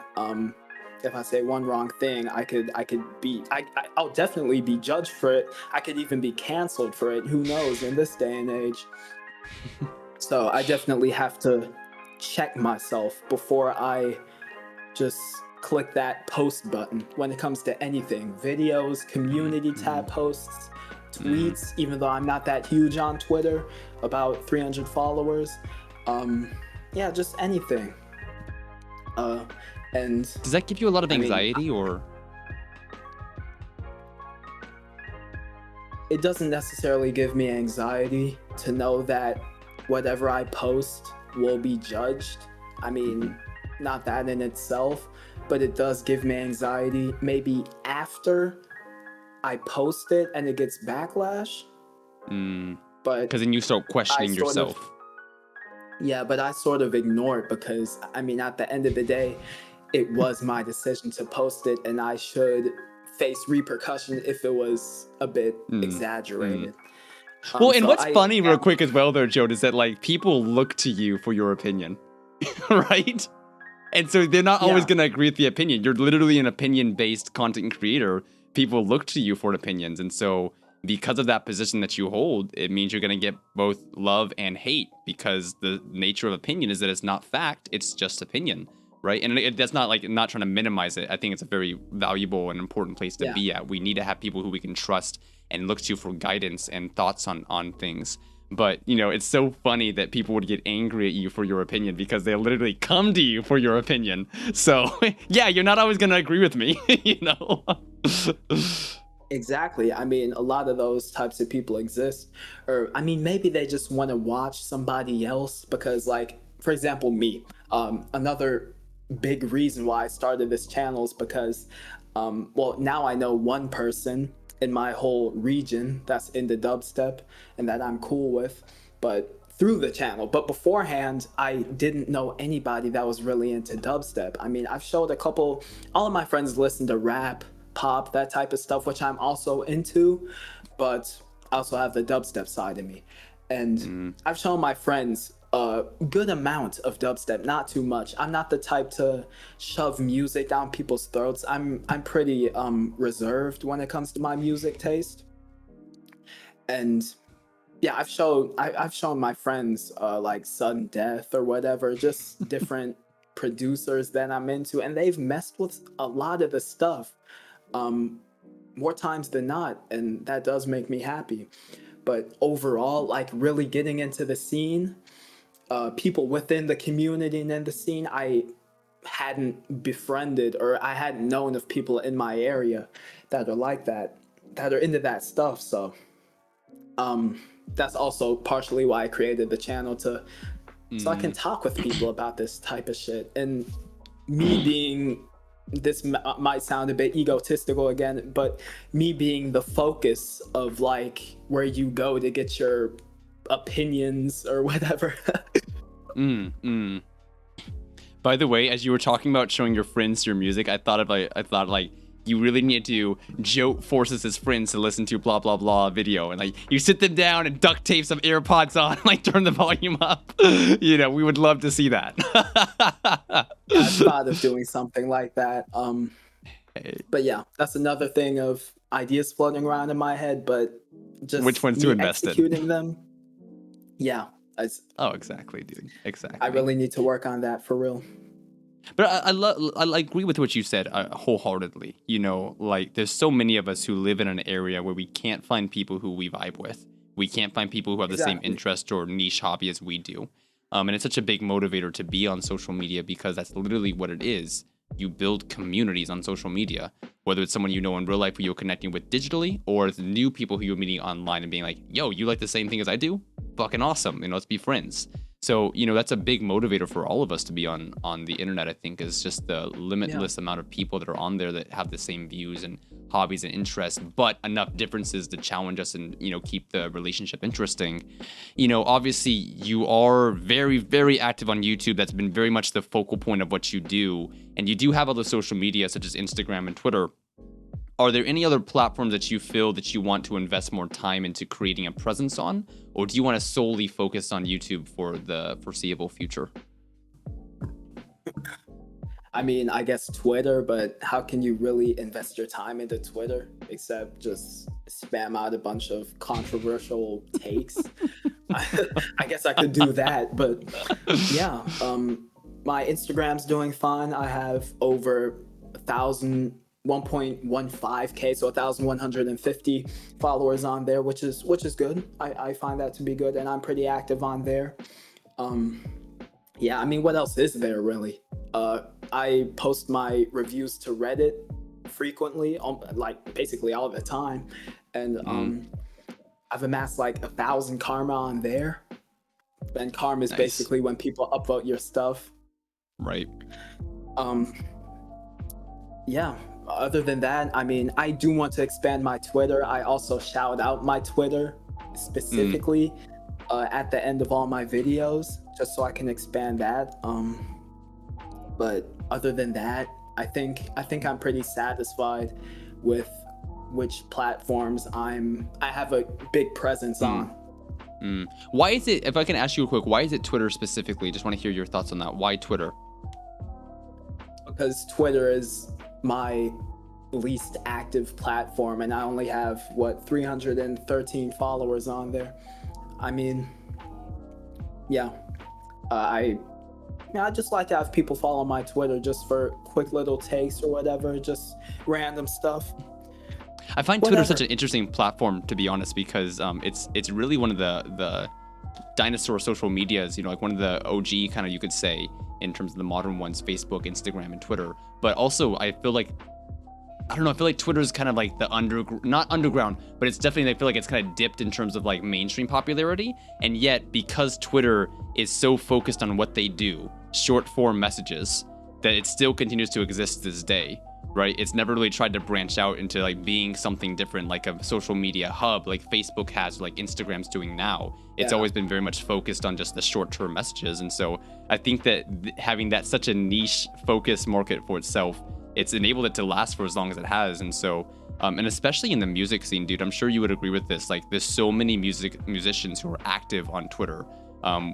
if I say one wrong thing, I'll definitely be judged for it. I could even be canceled for it. Who knows in this day and age? So I definitely have to check myself before I just click that post button when it comes to anything: videos, community tab posts, tweets, even though I'm not that huge on Twitter, about 300 followers. Yeah, just anything. And Does that give you a lot of anxiety, or? It doesn't necessarily give me anxiety to know that whatever I post will be judged. I mean, not that in itself, but it does give me anxiety maybe after I post it and it gets backlash. But because then you start questioning yourself. Yeah, but I sort of ignore it because, I mean, at the end of the day, it was my decision to post it, and I should face repercussion if it was a bit exaggerated. Well, and what's funny real quick as well, though, Joe, is that like people look to you for your opinion, right? And so they're not always going to agree with the opinion. You're literally an opinion-based content creator. People look to you for opinions. And so because of that position that you hold, it means you're going to get both love and hate, because the nature of opinion is that it's not fact, it's just opinion, right? And that's not like, not trying to minimize it. I think it's a very valuable and important place to be at. We need to have people who we can trust and look to for guidance and thoughts on things. But, you know, it's so funny that people would get angry at you for your opinion because they literally come to you for your opinion. So, yeah, you're not always going to agree with me, you know? Exactly. I mean, a lot of those types of people exist. Or, I mean, maybe they just want to watch somebody else because, like, for example, me. Another big reason why I started this channel is because, well, now I know one person in my whole region that's into dubstep and that I'm cool with, but through the channel. But beforehand, I didn't know anybody that was really into dubstep. I mean, I've showed all of my friends listen to rap, pop, that type of stuff, which I'm also into, but I also have the dubstep side of me. And I've shown my friends a good amount of dubstep, not too much. I'm not the type to shove music down people's throats. I'm pretty reserved when it comes to my music taste. And yeah, I've shown my friends like Sudden Death or whatever, just different producers that I'm into, and they've messed with a lot of the stuff more times than not, and that does make me happy. But overall, like really getting into the scene, people within the community and in the scene, I hadn't befriended or I hadn't known of people in my area that are like that, that are into that stuff. So that's also partially why I created the channel, so I can talk with people about this type of shit. And me being, this might sound a bit egotistical again, but me being the focus of like where you go to get your opinions or whatever. By the way, as you were talking about showing your friends your music, I thought like you really need to JOAT forces his friends to listen to blah blah blah video, and like you sit them down and duct tape some AirPods on, like turn the volume up. You know, we would love to see that. I thought of doing something like that. But yeah, that's another thing of ideas floating around in my head, but just Which ones me to invest in? executing them. Yeah, Oh, exactly, dude. Exactly. I really need to work on that for real. But I agree with what you said wholeheartedly. You know, like there's so many of us who live in an area where we can't find people who we vibe with. We can't find people who have the same Exactly. interest or niche hobby as we do. And it's such a big motivator to be on social media because that's literally what it is. You build communities on social media, whether it's someone you know in real life who you're connecting with digitally, or it's new people who you're meeting online and being like, yo, you like the same thing as I do? Fucking awesome. You know, let's be friends. So, you know, that's a big motivator for all of us to be on the internet, I think, is just the limitless amount of people that are on there that have the same views and hobbies and interests, but enough differences to challenge us and, you know, keep the relationship interesting. You know, obviously you are very, very active on YouTube. That's been very much the focal point of what you do. And you do have other social media such as Instagram and Twitter. Are there any other platforms that you feel that you want to invest more time into creating a presence on? Or do you want to solely focus on YouTube for the foreseeable future? I mean, I guess Twitter, but how can you really invest your time into Twitter except just spam out a bunch of controversial takes? I guess I could do that, but yeah, my Instagram's doing fine. I have over 1.15K, so 1,150 followers on there, which is good. I find that to be good, and I'm pretty active on there. Yeah, I mean, what else is there really? I post my reviews to Reddit frequently, like basically all the time, and I've amassed like 1,000 karma on there. And karma is basically when people upvote your stuff. Right. Yeah. Other than that, I mean, I do want to expand my Twitter. I also shout out my Twitter specifically at the end of all my videos, just so I can expand that. But other than that, I think I'm pretty satisfied with which platforms I have a big presence on. Why is it, if I can ask you real quick, why is it Twitter specifically? Just want to hear your thoughts on that. Why Twitter? Because Twitter is my least active platform, and I only have 313 followers on there. I mean, yeah, I just like to have people follow my Twitter just for quick little takes or whatever, just random stuff. I find Twitter such an interesting platform, to be honest, because it's really one of the dinosaur social medias, you know, like one of the OG kind of, you could say, in terms of the modern ones, Facebook, Instagram, and Twitter. But also, I feel like, I don't know, I feel like Twitter is kind of like the not underground, but it's definitely, I feel like it's kind of dipped in terms of like mainstream popularity. And yet, because Twitter is so focused on what they do, short form messages, that it still continues to exist this day, right? It's never really tried to branch out into like being something different, like a social media hub, like Facebook has, like Instagram's doing now. It's always been very much focused on just the short-term messages. And so I think that having that such a niche focused market for itself, it's enabled it to last for as long as it has. And so, and especially in the music scene, dude, I'm sure you would agree with this. Like, there's so many musicians who are active on Twitter,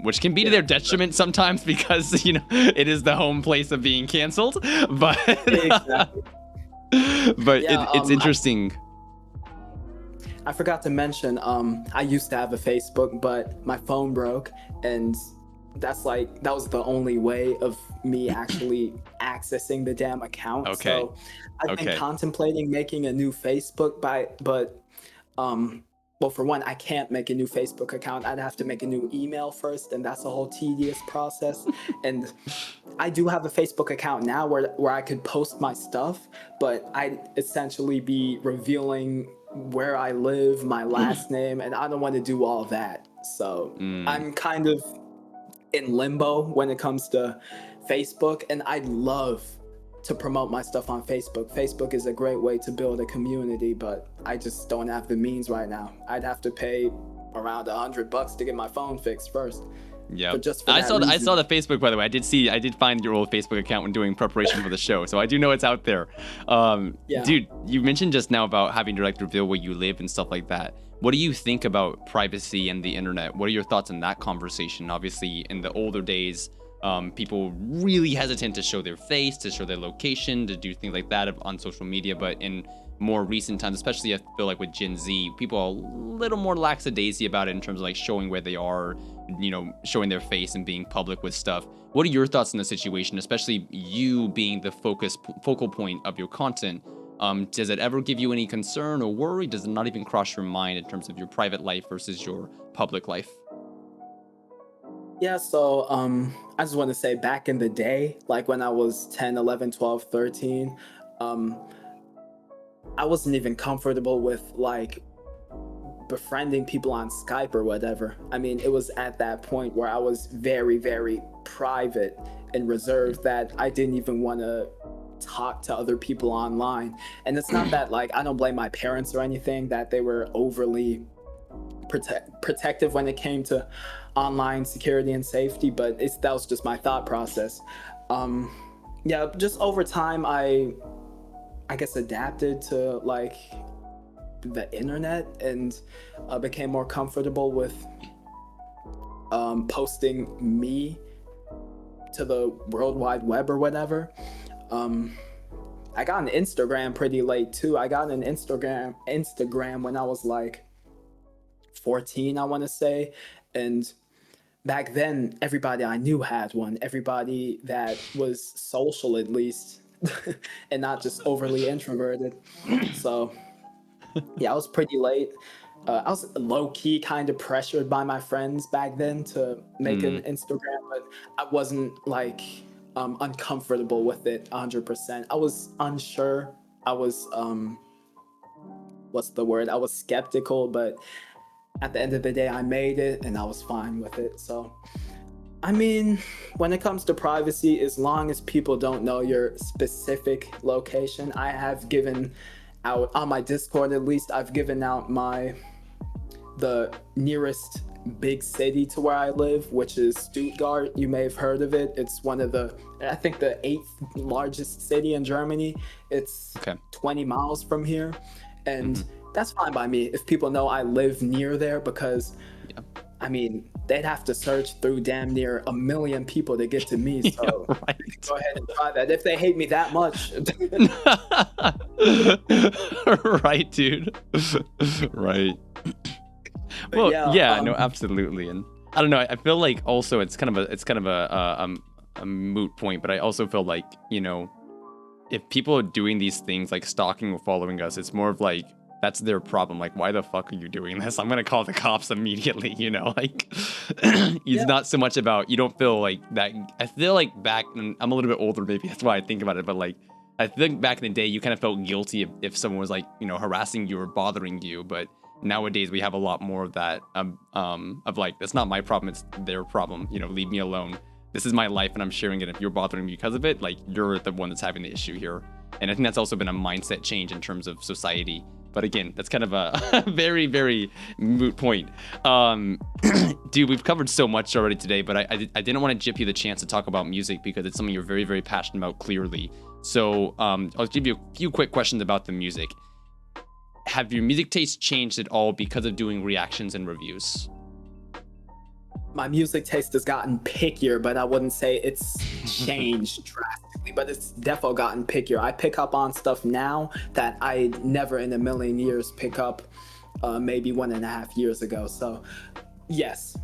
which can be to their detriment sometimes because, you know, it is the home place of being canceled. But, Exactly. but it's interesting. I forgot to mention, I used to have a Facebook, but my phone broke, and that was the only way of me actually accessing the damn account. Okay. So I've been contemplating making a new Facebook, but well, for one, I can't make a new Facebook account. I'd have to make a new email first, and that's a whole tedious process. And I do have a Facebook account now where I could post my stuff, but I'd essentially be revealing where I live, my last name, and I don't want to do all that. So I'm kind of in limbo when it comes to Facebook, and I'd love to promote my stuff on Facebook. Facebook is a great way to build a community, but I just don't have the means right now. I'd have to pay around $100 to get my phone fixed first. Yeah, just for I that saw I reason. saw the Facebook, by the way. I did find your old Facebook account when doing preparation for the show, so I do know it's out there. Yeah. Dude, you mentioned just now about having to like reveal where you live and stuff like that. What do you think about privacy and the internet? What are your thoughts on that conversation? Obviously, in the older days, people really hesitant to show their face, to show their location, to do things like that on social media. But in more recent times, especially I feel like with Gen Z, people are a little more lackadaisy about it in terms of like showing where they are, showing their face and being public with stuff. What are your thoughts on the situation, especially you being the focal point of your content? Does it ever give you any concern or worry? Does it not even cross your mind in terms of your private life versus your public life? Yeah, so I just want to say back in the day, like when I was 10, 11, 12, 13, um, I wasn't even comfortable with like befriending people on Skype or whatever. I mean, it was at that point where I was very, very private and reserved that I didn't even want to talk to other people online. And it's not that like I don't blame my parents or anything that they were overly protective when it came to online security and safety, but that was just my thought process. Um, yeah, just over time, I guess adapted to like the internet and became more comfortable with posting me to the World Wide Web or whatever. I got an Instagram pretty late too. I got an Instagram when I was like 14, I want to say. And back then, everybody I knew had one. Everybody that was social, at least, and not just overly introverted. So, yeah, I was pretty late. I was low key kind of pressured by my friends back then to make an Mm, Instagram, but I wasn't like uncomfortable with it 100%. I was unsure. I was, what's the word? I was skeptical, but at the end of the day, I made it and I was fine with it. So, I mean, when it comes to privacy, as long as people don't know your specific location, I have given out on my Discord, at least, I've given out the nearest big city to where I live, which is Stuttgart. You may have heard of it. It's one of I think the eighth largest city in Germany. It's okay. 20 miles from here. And Hmm. that's fine by me if people know I live near there, because Yeah. I mean, they'd have to search through damn near a million people to get to me. Yeah, So you can right. go ahead and try that if they hate me that much. Right, dude. Right. But Well, yeah, yeah, no, absolutely. And I don't know. I feel like also it's kind of a moot point, but I also feel like if people are doing these things like stalking or following us, it's more of like that's their problem. Like, why the fuck are you doing this? I'm gonna call the cops immediately. Like, it's yeah, not so much about you don't feel like that. I feel like back, and I'm a little bit older, maybe that's why I think about it. But like, I think back in the day, you kind of felt guilty if someone was like harassing you or bothering you. But nowadays, we have a lot more of that. Of like, that's not my problem. It's their problem. Leave me alone. This is my life and I'm sharing it. If you're bothering me because of it, like you're the one that's having the issue here. And I think that's also been a mindset change in terms of society. But again, that's kind of a very, very moot point. Dude, we've covered so much already today, but I didn't want to jip you the chance to talk about music because it's something you're very, very passionate about, clearly. So I'll give you a few quick questions about the music. Have your music tastes changed at all because of doing reactions and reviews? my music taste has gotten pickier, but I wouldn't say it's changed drastically, but it's definitely gotten pickier. I pick up on stuff now that I never in a million years pick up maybe 1.5 years ago. So, yes.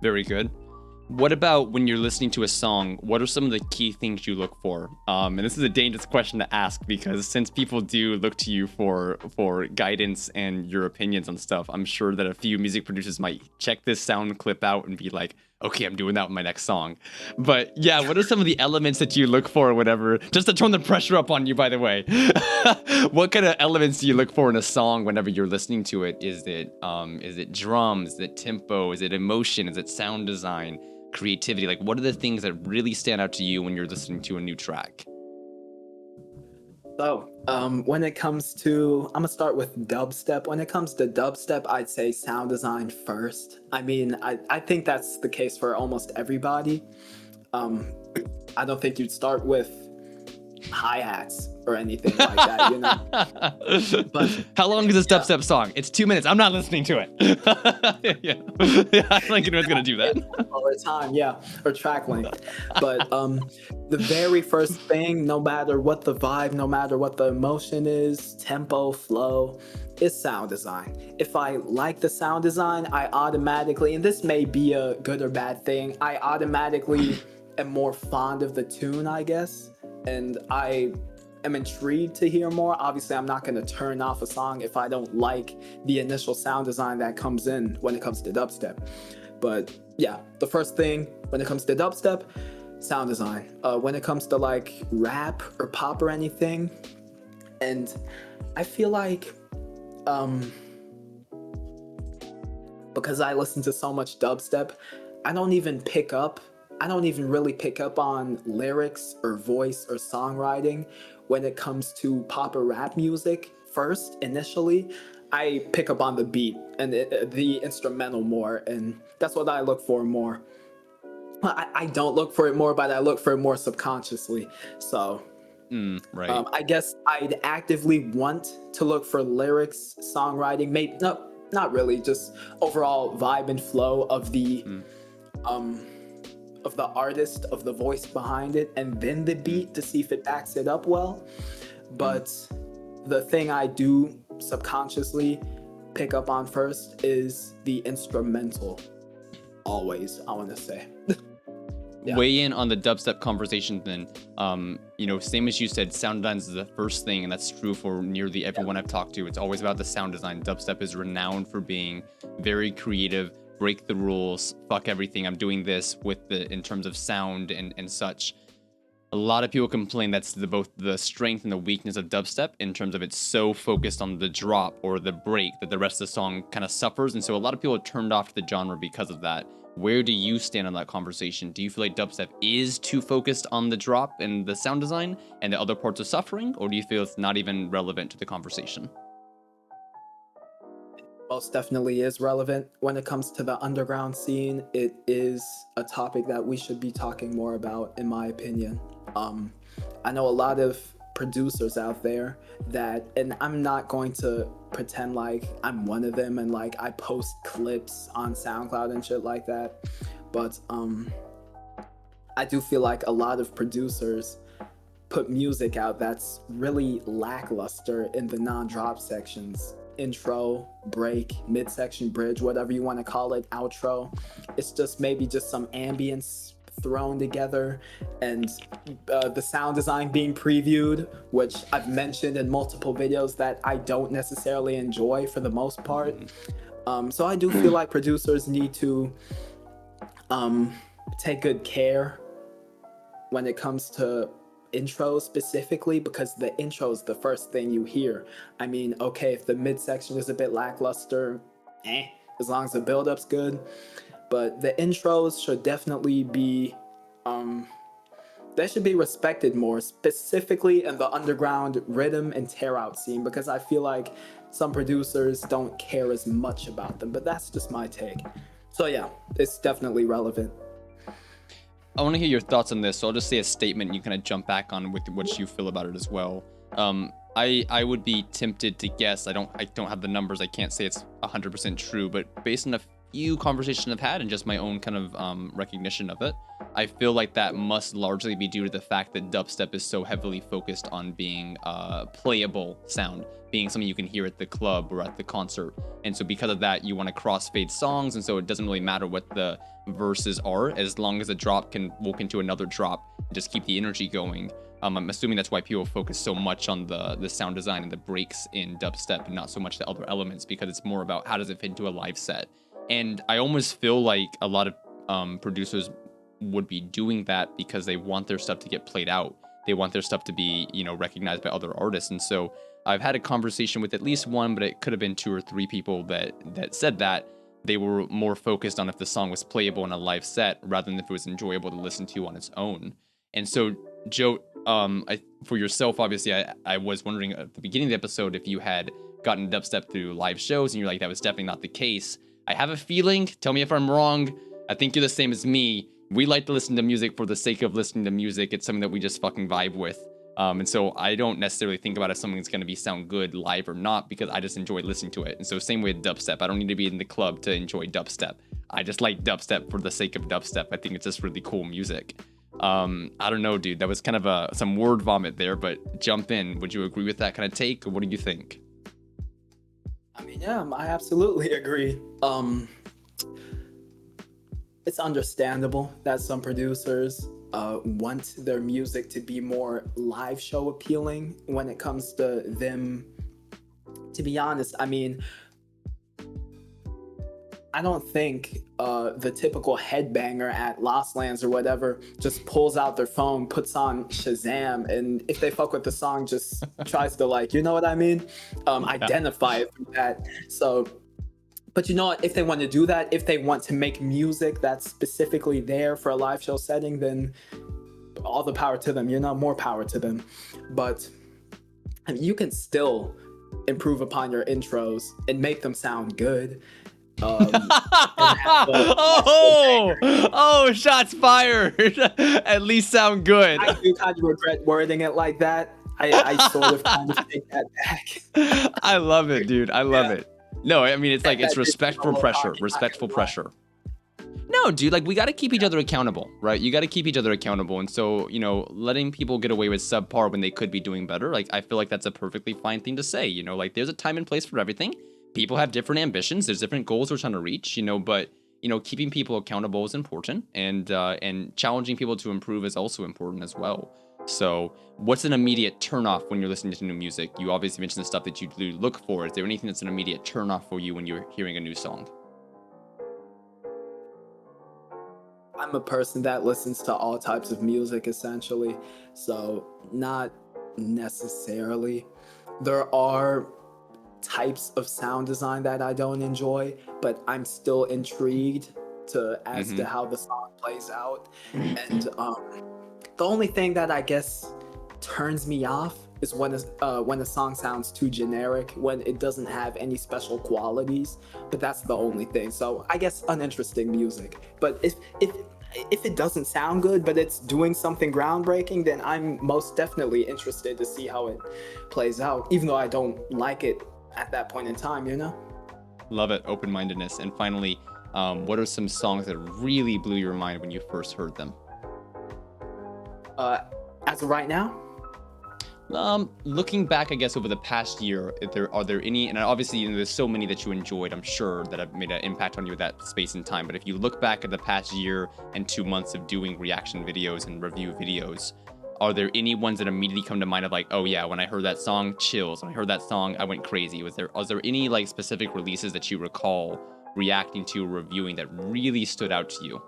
Very good. What about when you're listening to a song? What are some of the key things you look for? And this is a dangerous question to ask because since people do look to you for guidance and your opinions on stuff, I'm sure that a few music producers might check this sound clip out and be like, okay, I'm doing that with my next song. But yeah, what are some of the elements that you look for or whatever? Just to turn the pressure up on you, by the way. What kind of elements do you look for in a song whenever you're listening to it? Is it drums? Is it tempo? Is it emotion? Is it sound design? Creativity? Like, what are the things that really stand out to you when you're listening to a new track? So, when it comes to, I'm gonna start with dubstep. When it comes to dubstep, I'd say sound design first. I mean, I think that's the case for almost everybody. Um, I don't think you'd start with hi-hats or anything like that, you know? But How long is this yeah, dubstep song? It's 2 minutes. I'm not listening to it. Yeah, yeah, I don't think anyone's gonna do that. over time, yeah, or track length. But the very first thing, no matter what the vibe, no matter what the emotion is, tempo, flow, is sound design. If I like the sound design, I automatically, and this may be a good or bad thing, I automatically am more fond of the tune, I guess, and I am intrigued to hear more. Obviously, I'm not going to turn off a song if I don't like the initial sound design that comes in when it comes to dubstep. But yeah, the first thing when it comes to dubstep, sound design. When it comes to like rap or pop or anything, and I feel like um, because I listen to so much dubstep, I don't even pick up, I don't even really pick up on lyrics or voice or songwriting when it comes to pop or rap music first, initially. I pick up on the beat and the instrumental more, and that's what I look for more. I don't look for it more, but I look for it more subconsciously. So Right. I guess I'd actively want to look for lyrics, songwriting, maybe no, not really, just overall vibe and flow Mm, um, of the artist, of the voice behind it, and then the mm, beat to see if it backs it up well. mm. But the thing I do subconsciously pick up on first is the instrumental. Always, I want to say, yeah. Weigh in on the dubstep conversation then. Same as you said, sound design is the first thing, and that's true for nearly everyone I've talked to. It's always about the sound design. Dubstep is renowned for being very creative, break the rules, fuck everything. I'm doing this with the in terms of sound and such. A lot of people complain that's both the strength and the weakness of dubstep in terms of it's so focused on the drop or the break that the rest of the song kind of suffers. And so a lot of people are turned off to the genre because of that. Where do you stand on that conversation? Do you feel like dubstep is too focused on the drop and the sound design and the other parts are suffering? Or do you feel it's not even relevant to the conversation? Most definitely is relevant when it comes to the underground scene. It is a topic that we should be talking more about, in my opinion. Um, I know a lot of producers out there that, and I'm not going to pretend like I'm one of them and like I post clips on SoundCloud and shit like that, but I do feel like a lot of producers put music out that's really lackluster in the non-drop sections. Intro, break, midsection, bridge, whatever you want to call it, outro. It's just maybe just some ambience thrown together, and the sound design being previewed, which I've mentioned in multiple videos that I don't necessarily enjoy for the most part. So I do feel like producers need to um, take good care when it comes to intros specifically, because the intro is the first thing you hear. I mean, okay, if the midsection is a bit lackluster, as long as the build-up's good. But the intros should definitely be um they should be respected more, specifically in the underground rhythm and tear out scene, because I feel like some producers don't care as much about them. But that's just my take. So yeah, it's definitely relevant. I want to hear your thoughts on this, so I'll just say a statement and you kind of jump back on with what you feel about it as well. I would be tempted to guess. I don't have the numbers. I can't say it's 100% true, but based on a few conversations I've had and just my own kind of recognition of it, I feel like that must largely be due to the fact that dubstep is so heavily focused on being playable sound, being something you can hear at the club or at the concert. And so because of that, you want to crossfade songs, and so it doesn't really matter what the verses are, as long as a drop can walk into another drop and just keep the energy going. I'm assuming that's why people focus so much on the sound design and the breaks in dubstep and not so much the other elements, because it's more about how does it fit into a live set. And I almost feel like a lot of producers would be doing that because they want their stuff to get played out. They want their stuff to be, recognized by other artists. And so I've had a conversation with at least one, but it could have been two or three people that said that they were more focused on if the song was playable in a live set rather than if it was enjoyable to listen to on its own. And so, Joe, for yourself, obviously, I was wondering at the beginning of the episode if you had gotten dubstep through live shows, and you're like, that was definitely not the case. I have a feeling, tell me if I'm wrong, I think you're the same as me. We like to listen to music for the sake of listening to music. It's something that we just fucking vibe with. And so I don't necessarily think about if something's going to be sound good live or not, because I just enjoy listening to it. And so same way with dubstep. I don't need to be in the club to enjoy dubstep. I just like dubstep for the sake of dubstep. I think it's just really cool music. I don't know, dude. That was kind of some word vomit there, but jump in. Would you agree with that kind of take, or what do you think? I mean, yeah, I absolutely agree. It's understandable that some producers want their music to be more live show appealing when it comes to them. To be honest, I mean, I don't think the typical headbanger at Lost Lands or whatever just pulls out their phone, puts on Shazam, and if they fuck with the song, just tries to, like, you know what I mean? Identify it through that. So, but you know what? If they want to do that, if they want to make music that's specifically there for a live show setting, then all the power to them, you know, more power to them. But I mean, you can still improve upon your intros and make them sound good. Oh, shots fired. At least sound good. I do kind of regret wording it like that. I sort of kind of take that back. I love it, dude. I love Yeah. it. No, I mean, it's like, it's respectful pressure. Respectful pressure. No, dude, like, we got to keep each other accountable, right? You got to keep each other accountable. And so, you know, letting people get away with subpar when they could be doing better, like, I feel like that's a perfectly fine thing to say. You know, like, there's a time and place for everything. People have different ambitions. There's different goals we're trying to reach, you know, but, you know, keeping people accountable is important, and challenging people to improve is also important as well. So what's an immediate turnoff when you're listening to new music? You obviously mentioned the stuff that you do look for. Is there anything that's an immediate turnoff for you when you're hearing a new song? I'm a person that listens to all types of music essentially, so not necessarily. There are types of sound design that I don't enjoy, but I'm still intrigued to as to how the song plays out. And the only thing that I guess turns me off is when a song sounds too generic, when it doesn't have any special qualities. But that's the only thing. So I guess uninteresting music. But if it doesn't sound good, but it's doing something groundbreaking, then I'm most definitely interested to see how it plays out, even though I don't like it at that point in time, you know? Love it. Open-mindedness. And finally, what are some songs that really blew your mind when you first heard them? As of right now, Looking back, I guess, over the past year, are there any, and obviously, you know, there's so many that you enjoyed, I'm sure, that have made an impact on you at that space and time. But if you look back at the past year and 2 months of doing reaction videos and review videos, are there any ones that immediately come to mind of like, oh yeah, when I heard that song, chills. When I heard that song, I went crazy. Was there any like specific releases that you recall reacting to, reviewing that really stood out to you?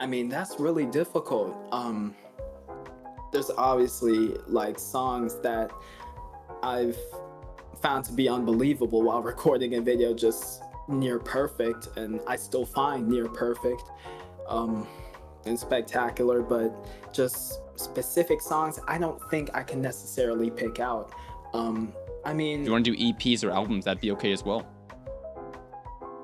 I mean, that's really difficult. There's obviously like songs that I've found to be unbelievable while recording a video, just near perfect, and I still find near perfect and spectacular. But just specific songs, I don't think I can necessarily pick out. I mean, If you want to do EPs or albums, that'd be okay as well.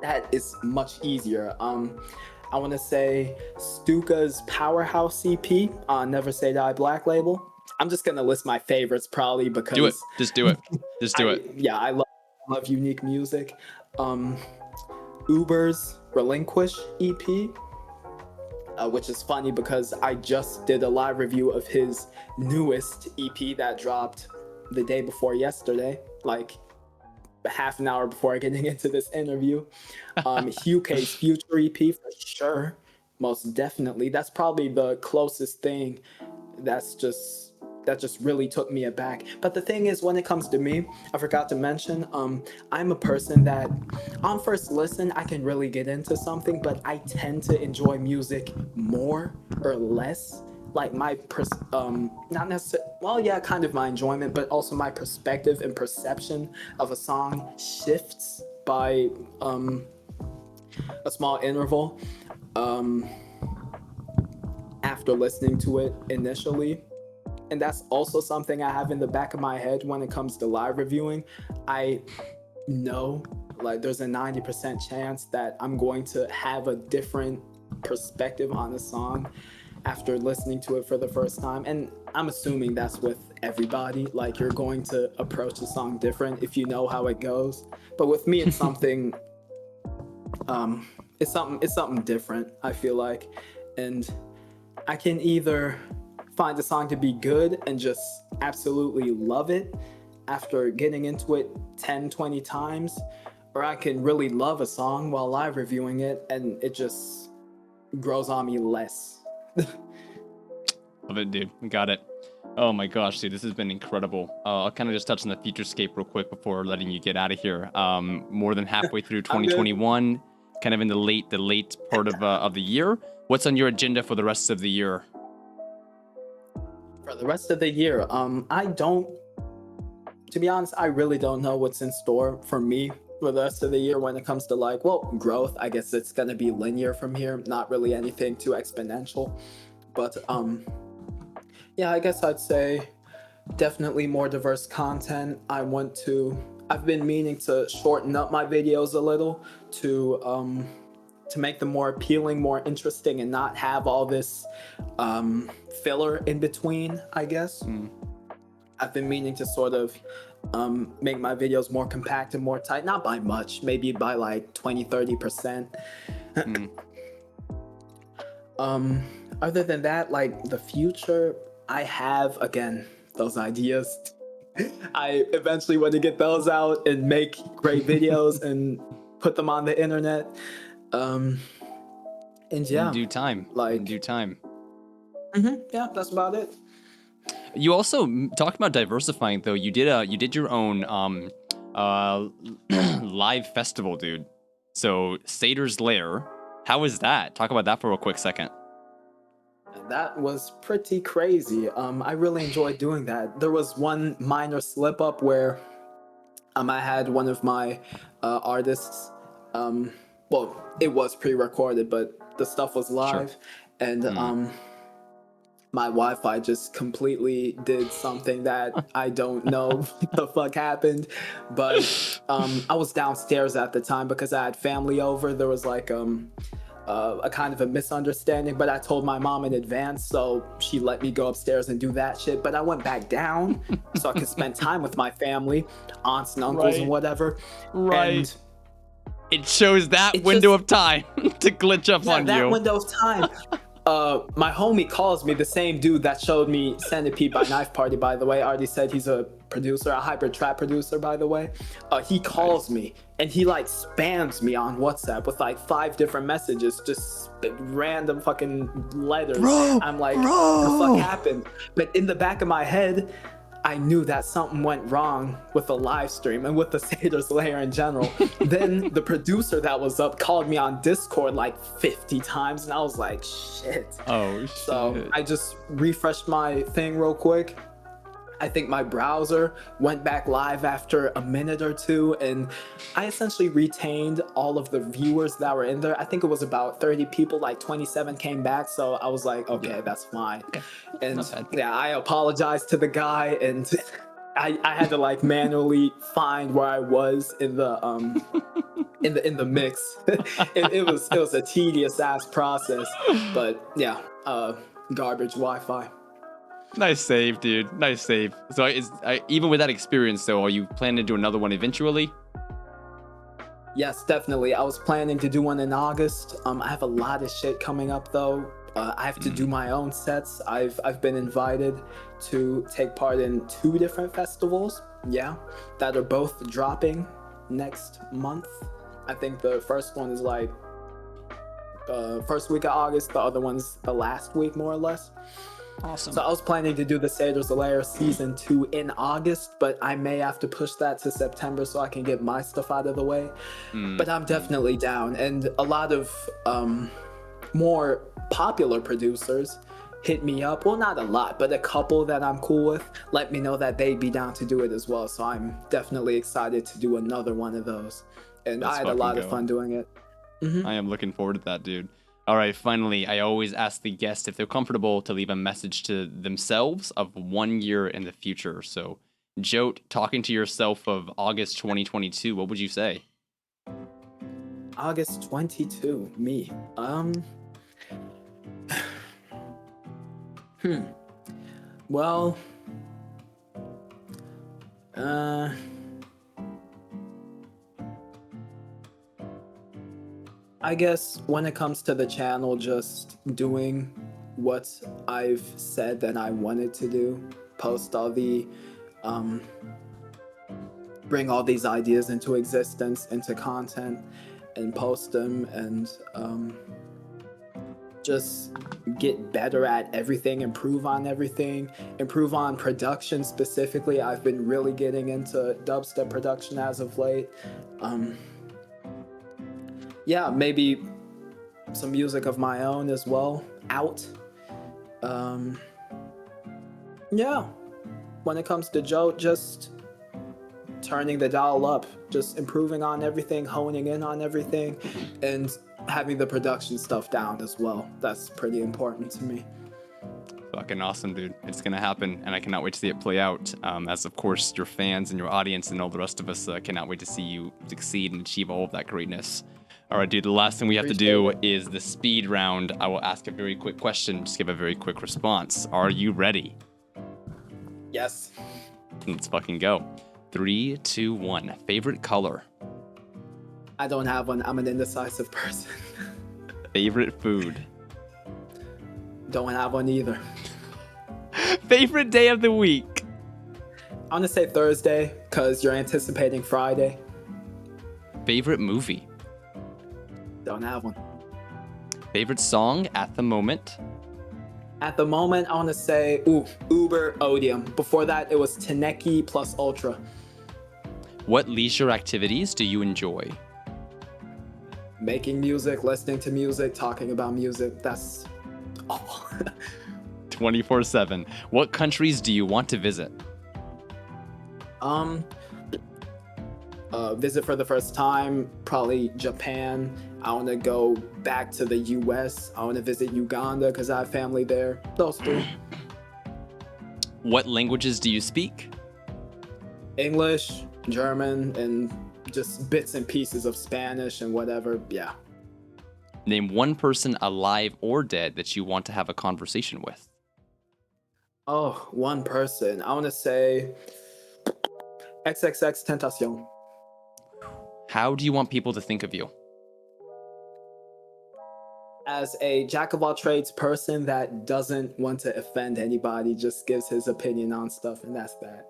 that is much easier. I want to say Stuka's Powerhouse EP on Never Say Die Black Label. I'm just gonna list my favorites probably because Do it. Just do it. Just do it. Yeah, I love unique music. Uber's Relinquish EP, which is funny because I just did a live review of his newest EP that dropped the day before yesterday, like half an hour before getting into this interview. Hugh K's Future EP for sure, most definitely. That's probably the closest thing that just really took me aback. But the thing is, when it comes to me, I forgot to mention, I'm a person that on first listen I can really get into something, but I tend to enjoy music more or less. Like my not necessarily, well, yeah, kind of my enjoyment, but also my perspective and perception of a song shifts by a small interval. after listening to it initially. And that's also something I have in the back of my head when it comes to live reviewing. I know like there's a 90% chance that I'm going to have a different perspective on a song after listening to it for the first time. And I'm assuming that's with everybody. Like you're going to approach the song different if you know how it goes. But with me, it's something it's something different, I feel like. And I can either find a song to be good and just absolutely love it after getting into it 10, 20 times, or I can really love a song while live reviewing it and it just grows on me less. Love it, dude. Got it. Oh my gosh, dude, this has been incredible. I'll kind of just touch on the Futurescape real quick before letting you get out of here. More than halfway through 2021, kind of in the late part of the year. What's on your agenda for the rest of the year? For the rest of the year, to be honest, I really don't know what's in store for me for the rest of the year when it comes to like, well, growth. I guess it's gonna be linear from here, not really anything too exponential. But yeah, I guess I'd say definitely more diverse content. I've been meaning to shorten up my videos a little to make them more appealing, more interesting, and not have all this filler in between, I guess. I've been meaning to sort of make my videos more compact and more tight, not by much, maybe by like 20-30%. Other than that, like the future, I have, again, those ideas. I eventually want to get those out and make great videos and put them on the internet. And yeah, in due time. Yeah, that's about it. You also talked about diversifying, though. You did your own live festival, dude. So Satyr's Lair, how was that? Talk about that for a quick second. That was pretty crazy. I really enjoyed doing that. There was one minor slip up where I had one of my artists. Well, it was pre-recorded, but the stuff was live, and my Wi-Fi just completely did something that I don't know what the fuck happened. But I was downstairs at the time because I had family over. There was like a kind of a misunderstanding, but I told my mom in advance, so she let me go upstairs and do that shit. But I went back down so I could spend time with my family, aunts and uncles and whatever. And it shows that window of time to glitch up on that you. That window of time. My homie calls me, the same dude that showed me Centipede by Knife Party, by the way. I already said he's a producer, a hybrid trap producer, by the way. He calls me and he like spams me on WhatsApp with like 5 different messages, just random fucking letters. I'm like, what the fuck happened? But in the back of my head, I knew that something went wrong with the live stream and with the Satyr's Lair in general. Then the producer that was up called me on Discord like 50 times, and I was like, shit. Oh, shit. So I just refreshed my thing real quick. I think my browser went back live after a minute or two, and I essentially retained all of the viewers that were in there. I think it was about 30 people, like 27 came back, so I was like, okay, that's fine. And yeah, I apologized to the guy, and I had to like manually find where I was in the in the mix. it was a tedious ass process, but yeah, garbage Wi-Fi. Nice save, dude. Nice save. So even with that experience, though, are you planning to do another one eventually? Yes, definitely. I was planning to do one in August. I have a lot of shit coming up, though. I have to do my own sets. I've been invited to take part in 2 different festivals. Yeah, that are both dropping next month. I think the first one is like first week of August. The other one's the last week, more or less. Awesome. So I was planning to do the Satyr's Lair season 2 in August, but I may have to push that to September so I can get my stuff out of the way. But I'm definitely down. And a lot of more popular producers hit me up. Well, not a lot, but a couple that I'm cool with let me know that they'd be down to do it as well. So I'm definitely excited to do another one of those. And I had a lot of fun doing it. I am looking forward to that, dude. All right, finally, I always ask the guest if they're comfortable to leave a message to themselves of 1 year in the future. So, JOAT, talking to yourself of August 2022, what would you say? August 22, me. Well, I guess when it comes to the channel, just doing what I've said that I wanted to do, post all the, bring all these ideas into existence, into content, and post them, and just get better at everything, improve on everything, improve on production specifically. I've been really getting into dubstep production as of late. Yeah, maybe some music of my own as well out. Yeah, when it comes to Joe, just turning the dial up, just improving on everything, honing in on everything, and having the production stuff down as well. That's pretty important to me. Fucking awesome, dude. It's going to happen, and I cannot wait to see it play out. As, of course, your fans and your audience and all the rest of us cannot wait to see you succeed and achieve all of that greatness. All right, dude, the last thing we have to do is the speed round. I will ask a very quick question. Just give a very quick response. Are you ready? Yes. Let's fucking go. 3, 2, 1. Favorite color? I don't have one. I'm an indecisive person. Favorite food? Don't have one either. Favorite day of the week? I want to say Thursday, because you're anticipating Friday. Favorite movie? Don't have one. Favorite song at the moment? At the moment, I want to say, Uber Odium. Before that, it was Teneki plus Ultra. What leisure activities do you enjoy? Making music, listening to music, talking about music. That's all. 24/7. What countries do you want to visit? Visit for the first time, probably Japan. I want to go back to the US. I want to visit Uganda because I have family there. Those two. What languages do you speak? English, German, and just bits and pieces of Spanish and whatever. Yeah. Name one person alive or dead that you want to have a conversation with. Oh, one person. I want to say XXX Tentacion. How do you want people to think of you? As a jack of all trades person that doesn't want to offend anybody, just gives his opinion on stuff, and that's that.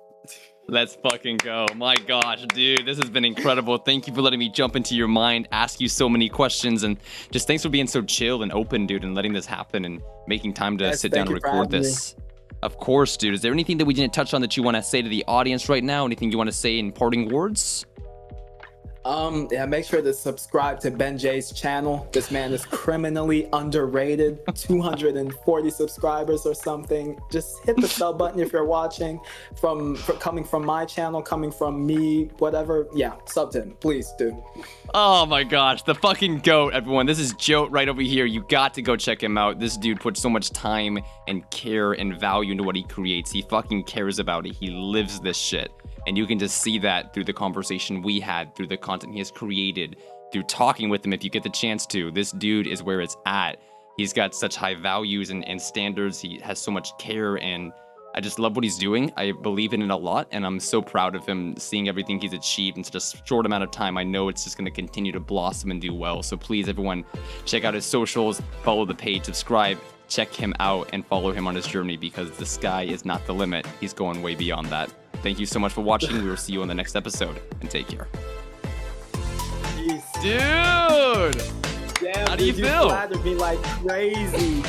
Let's fucking go. My gosh, dude, this has been incredible. Thank you for letting me jump into your mind, ask you so many questions, and just thanks for being so chill and open, dude, and letting this happen and making time to sit down and record this. Of course, dude. Is there anything that we didn't touch on that you want to say to the audience right now? Anything you want to say in parting words? Yeah, make sure to subscribe to Ben Jay's channel. This man is criminally underrated. 240 subscribers or something. Just hit the sub button if you're watching. Coming from my channel, coming from me, whatever. Yeah, sub to him, please do. Oh my gosh, the fucking GOAT, everyone. This is JOAT right over here. You got to go check him out. This dude puts so much time and care and value into what he creates. He fucking cares about it. He lives this shit. And you can just see that through the conversation we had, through the content he has created, through talking with him if you get the chance to. This dude is where it's at. He's got such high values and standards. He has so much care, and I just love what he's doing. I believe in it a lot, and I'm so proud of him, seeing everything he's achieved in such a short amount of time. I know it's just going to continue to blossom and do well. So please, everyone, check out his socials, follow the page, subscribe, check him out, and follow him on his journey, because the sky is not the limit. He's going way beyond that. Thank you so much for watching. We will see you on the next episode, and take care. Peace. Dude! Damn, how do you feel? You flattered me like crazy.